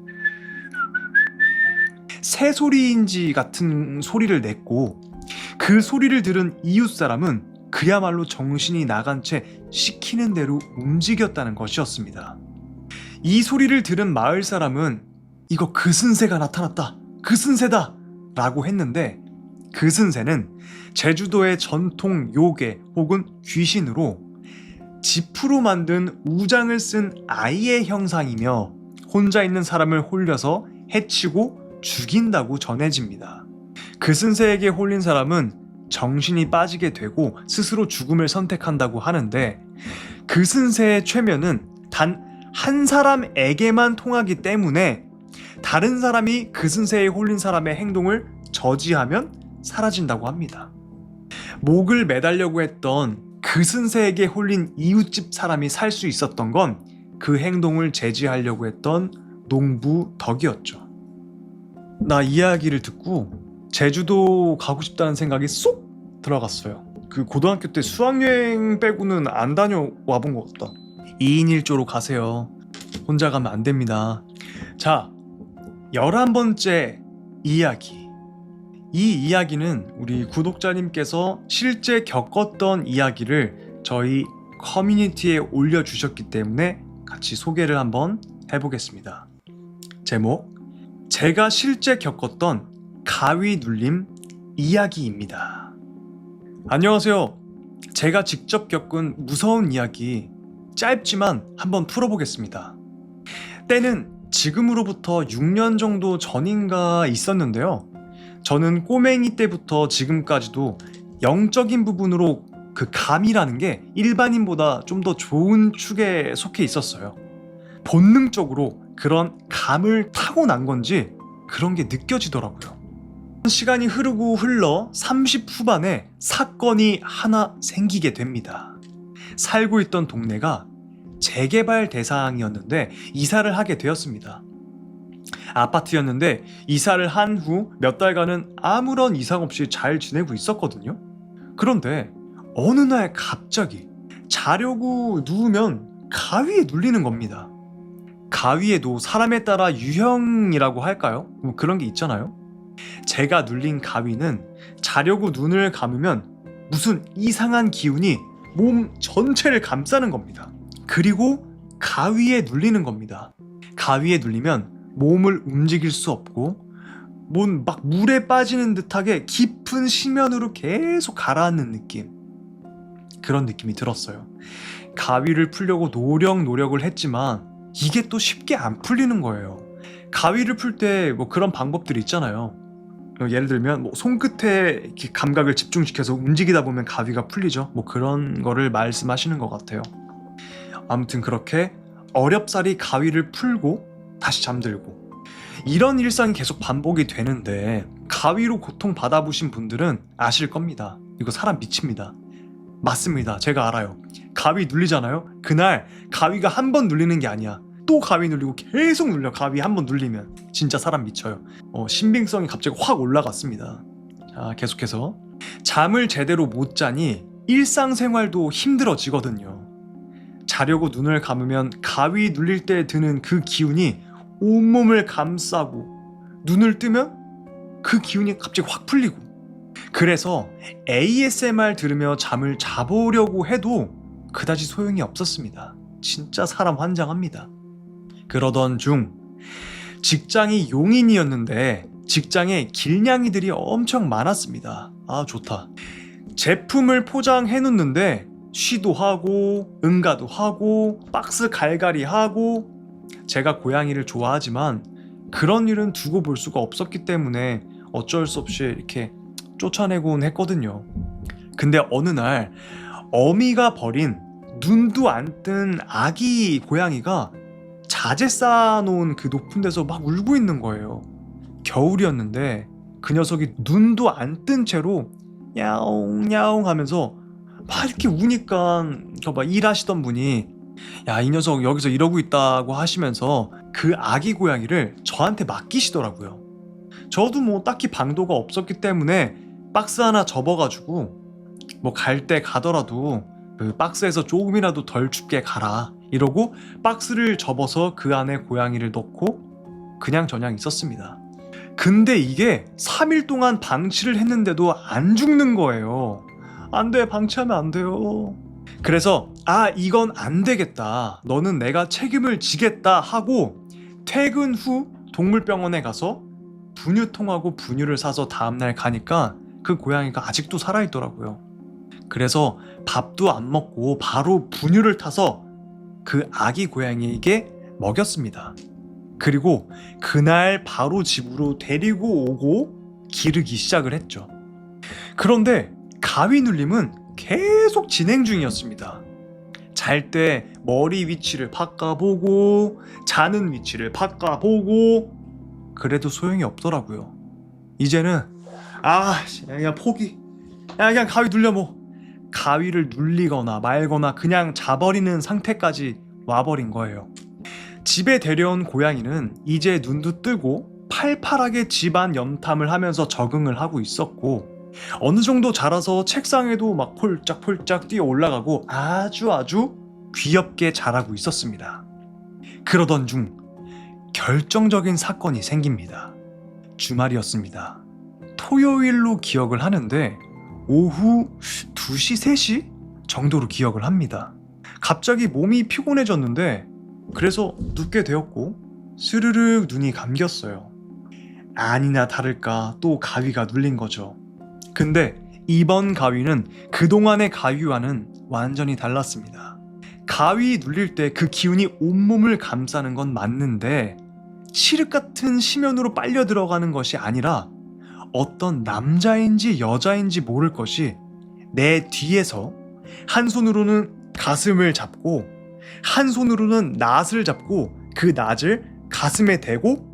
새소리인지 같은 소리를 냈고, 그 소리를 들은 이웃 사람은 그야말로 정신이 나간 채 시키는 대로 움직였다는 것이었습니다. 이 소리를 들은 마을 사람은 이거 그슨새가 나타났다, 그슨새다 라고 했는데, 그슨새는 제주도의 전통 요괴 혹은 귀신으로 지프로 만든 우장을 쓴 아이의 형상이며 혼자 있는 사람을 홀려서 해치고 죽인다고 전해집니다. 그슨새에게 홀린 사람은 정신이 빠지게 되고 스스로 죽음을 선택한다고 하는데, 그슨새의 최면은 단 한 사람에게만 통하기 때문에 다른 사람이 그슨새에 홀린 사람의 행동을 저지하면 사라진다고 합니다. 목을 매달려고 했던 그슨새에게 홀린 이웃집 사람이 살 수 있었던 건 그 행동을 제지하려고 했던 농부 덕이었죠. 나 이야기를 듣고 제주도 가고 싶다는 생각이 쏙 들어갔어요. 그 고등학교 때 수학여행 빼고는 안 다녀와 본 것 같다. 2인 1조로 가세요. 혼자 가면 안 됩니다. 자, 11번째 이야기. 이 이야기는 우리 구독자님께서 실제 겪었던 이야기를 저희 커뮤니티에 올려주셨기 때문에 같이 소개를 한번 해보겠습니다. 제목, 제가 실제 겪었던 가위 눌림 이야기입니다. 안녕하세요. 제가 직접 겪은 무서운 이야기 짧지만 한번 풀어보겠습니다. 때는 지금으로부터 6년 정도 전인가 있었는데요. 저는 꼬맹이 때부터 지금까지도 영적인 부분으로 그 감이라는 게 일반인보다 좀 더 좋은 축에 속해 있었어요. 본능적으로 그런 감을 타고난 건지 그런 게 느껴지더라고요. 시간이 흐르고 흘러 30 후반에 사건이 하나 생기게 됩니다. 살고 있던 동네가 재개발 대상이었는데 이사를 하게 되었습니다. 아파트였는데 이사를 한 후 몇 달간은 아무런 이상 없이 잘 지내고 있었거든요. 그런데 어느 날 갑자기 자려고 누우면 가위에 눌리는 겁니다. 가위에도 사람에 따라 유형이라고 할까요? 뭐 그런 게 있잖아요. 제가 눌린 가위는 자려고 눈을 감으면 무슨 이상한 기운이 몸 전체를 감싸는 겁니다. 그리고 가위에 눌리는 겁니다. 가위에 눌리면 몸을 움직일 수 없고 뭔 막 물에 빠지는 듯하게 깊은 심연으로 계속 가라앉는 느낌, 그런 느낌이 들었어요. 가위를 풀려고 노력을 했지만 이게 또 쉽게 안 풀리는 거예요. 가위를 풀 때 뭐 그런 방법들이 있잖아요. 예를 들면 뭐 손끝에 이렇게 감각을 집중시켜서 움직이다 보면 가위가 풀리죠. 뭐 그런 거를 말씀하시는 것 같아요. 아무튼 그렇게 어렵사리 가위를 풀고 다시 잠들고, 이런 일상이 계속 반복이 되는데 가위로 고통 받아보신 분들은 아실 겁니다. 이거 사람 미칩니다. 맞습니다. 제가 알아요. 가위 눌리잖아요. 그날 가위가 한 번 눌리는 게 아니야. 또 가위 눌리고 계속 눌려. 가위 한 번 눌리면 진짜 사람 미쳐요. 신빙성이 갑자기 확 올라갔습니다. 자, 계속해서 잠을 제대로 못 자니 일상생활도 힘들어지거든요. 자려고 눈을 감으면 가위 눌릴 때 드는 그 기운이 온몸을 감싸고, 눈을 뜨면 그 기운이 갑자기 확 풀리고, 그래서 ASMR 들으며 잠을 자보려고 해도 그다지 소용이 없었습니다. 진짜 사람 환장합니다. 그러던 중 직장이 용인이었는데 직장에 길냥이들이 엄청 많았습니다. 아, 좋다. 제품을 포장해 놓는데 쉬도 하고 응가도 하고 박스 갈갈이 하고, 제가 고양이를 좋아하지만 그런 일은 두고 볼 수가 없었기 때문에 어쩔 수 없이 이렇게 쫓아내곤 했거든요. 근데 어느 날 어미가 버린 눈도 안 뜬 아기 고양이가 자재 쌓아놓은 그 높은 데서 막 울고 있는 거예요. 겨울이었는데 그 녀석이 눈도 안 뜬 채로 야옹야옹 하면서 막 이렇게 우니까 막 일하시던 분이 야, 이 녀석 여기서 이러고 있다고 하시면서 그 아기 고양이를 저한테 맡기시더라고요. 저도 뭐 딱히 방도가 없었기 때문에 박스 하나 접어가지고 뭐 갈 때 가더라도 그 박스에서 조금이라도 덜 춥게 가라 이러고 박스를 접어서 그 안에 고양이를 넣고 그냥 저냥 있었습니다. 근데 이게 3일 동안 방치를 했는데도 안 죽는 거예요. 안 돼, 방치하면 안 돼요. 그래서 이건 안 되겠다, 너는 내가 책임을 지겠다 하고 퇴근 후 동물병원에 가서 분유통하고 분유를 사서 다음날 가니까 그 고양이가 아직도 살아있더라고요. 그래서 밥도 안 먹고 바로 분유를 타서 그 아기 고양이에게 먹였습니다. 그리고 그날 바로 집으로 데리고 오고 기르기 시작을 했죠. 그런데 가위 눌림은 계속 진행 중이었습니다. 잘 때 머리 위치를 바꿔보고 자는 위치를 바꿔보고 그래도 소용이 없더라고요. 이제는 그냥 포기. 그냥 가위 눌려 뭐. 가위를 눌리거나 말거나 그냥 자버리는 상태까지 와버린 거예요. 집에 데려온 고양이는 이제 눈도 뜨고 팔팔하게 집안 염탐을 하면서 적응을 하고 있었고, 어느 정도 자라서 책상에도 막 폴짝폴짝 뛰어 올라가고 아주 귀엽게 자라고 있었습니다. 그러던 중 결정적인 사건이 생깁니다. 주말이었습니다. 토요일로 기억을 하는데 오후 2시, 3시 정도로 기억을 합니다. 갑자기 몸이 피곤해졌는데 그래서 눕게 되었고 스르륵 눈이 감겼어요. 아니나 다를까 또 가위가 눌린 거죠. 근데 이번 가위는 그동안의 가위와는 완전히 달랐습니다. 가위 눌릴 때 그 기운이 온몸을 감싸는 건 맞는데 칠흑 같은 심연으로 빨려 들어가는 것이 아니라 어떤 남자인지 여자인지 모를 것이 내 뒤에서 한 손으로는 가슴을 잡고 한 손으로는 낫을 잡고 그 낫을 가슴에 대고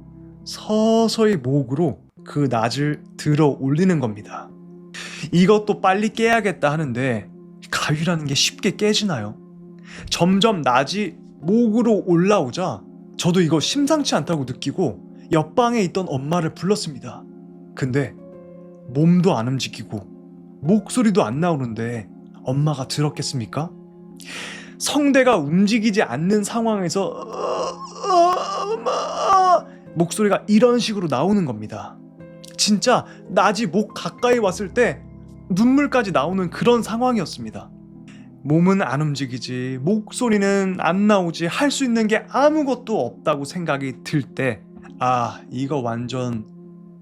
서서히 목으로 그 낫을 들어 올리는 겁니다. 이것도 빨리 깨야겠다 하는데 가위라는 게 쉽게 깨지나요? 점점 낫이 목으로 올라오자 저도 이거 심상치 않다고 느끼고 옆방에 있던 엄마를 불렀습니다. 근데 몸도 안 움직이고 목소리도 안 나오는데 엄마가 들었겠습니까? 성대가 움직이지 않는 상황에서 엄마 목소리가 이런 식으로 나오는 겁니다. 진짜 낫이 목 가까이 왔을 때 눈물까지 나오는 그런 상황이었습니다. 몸은 안 움직이지, 목소리는 안 나오지, 할 수 있는 게 아무것도 없다고 생각이 들 때 이거 완전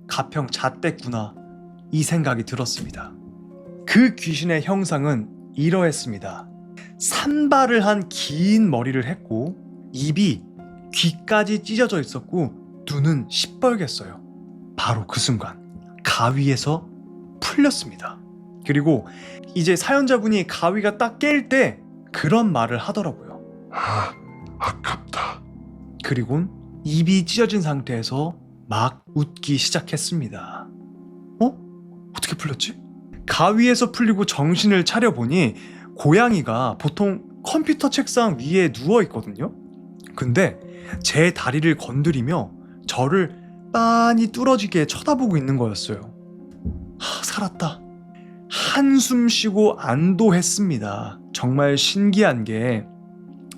가평 잣됐구나 이 생각이 들었습니다. 그 귀신의 형상은 이러했습니다. 산발을 한 긴 머리를 했고 입이 귀까지 찢어져 있었고 눈은 시뻘갰어요. 바로 그 순간 가위에서 풀렸습니다. 그리고 이제 사연자분이 가위가 딱 깰 때 그런 말을 하더라고요. 아깝다. 그리곤 입이 찢어진 상태에서 막 웃기 시작했습니다. 어떻게 풀렸지? 가위에서 풀리고 정신을 차려보니 고양이가 보통 컴퓨터 책상 위에 누워 있거든요. 근데 제 다리를 건드리며 저를 빤히 뚫어지게 쳐다보고 있는 거였어요. 살았다. 한숨 쉬고 안도했습니다. 정말 신기한 게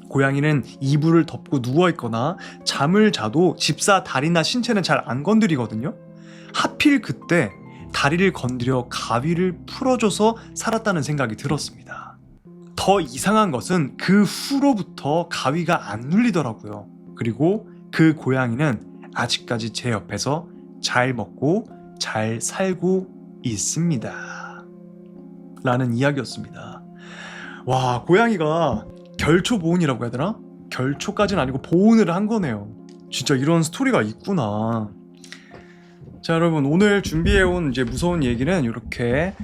고양이는 이불을 덮고 누워있거나 잠을 자도 집사 다리나 신체는 잘 안 건드리거든요. 하필 그때 다리를 건드려 가위를 풀어줘서 살았다는 생각이 들었습니다. 더 이상한 것은 그 후로부터 가위가 안 눌리더라고요. 그리고 그 고양이는 아직까지 제 옆에서 잘 먹고 잘 살고 있습니다. 라는 이야기였습니다. 와, 고양이가 결초 보온이라고 해야 되나? 결초까지는 아니고 보온을 한 거네요. 진짜 이런 스토리가 있구나. 자, 여러분, 오늘 준비해온 이제 무서운 얘기는 이렇게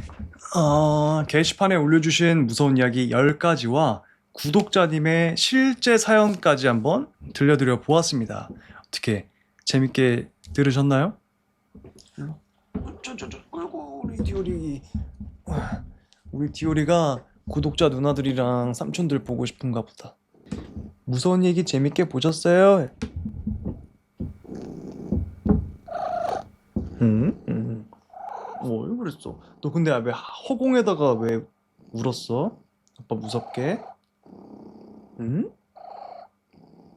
게시판에 올려주신 무서운 이야기 10가지와 구독자님의 실제 사연까지 한번 들려드려 보았습니다. 어떻게 재밌게 들으셨나요? 아이고, 우리 디오리가 구독자 누나들이랑 삼촌들 보고 싶은가 보다. 무서운 얘기 재밌게 보셨어요? 응? 왜 그랬어? 너 근데 왜 허공에다가 왜 울었어? 아빠 무섭게? 응?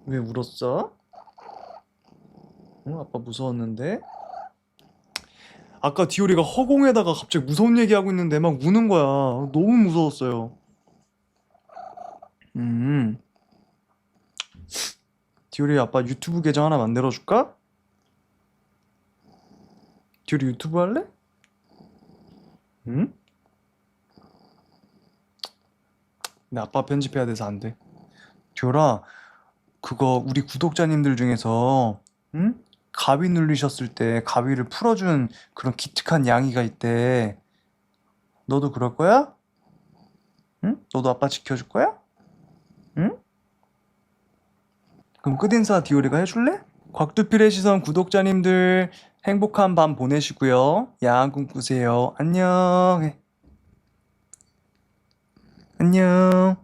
왜 울었어? 응? 아빠 무서웠는데? 아까 디오리가 허공에다가 갑자기 무서운 얘기하고 있는데 막 우는 거야. 너무 무서웠어요. 디오리 아빠 유튜브 계정 하나 만들어줄까? 디오리 유튜브 할래? 응? 근데 아빠 편집해야 돼서 안 돼. 디오라, 그거 우리 구독자님들 중에서 응? 가위 눌리셨을 때 가위를 풀어준 그런 기특한 양이가 있대. 너도 그럴 거야? 응? 너도 아빠 지켜줄 거야? 응? 그럼 끝인사 디오리가 해줄래? 곽두필의 시선 구독자님들 행복한 밤 보내시고요. 야한 꿈 꾸세요. 안녕. 안녕.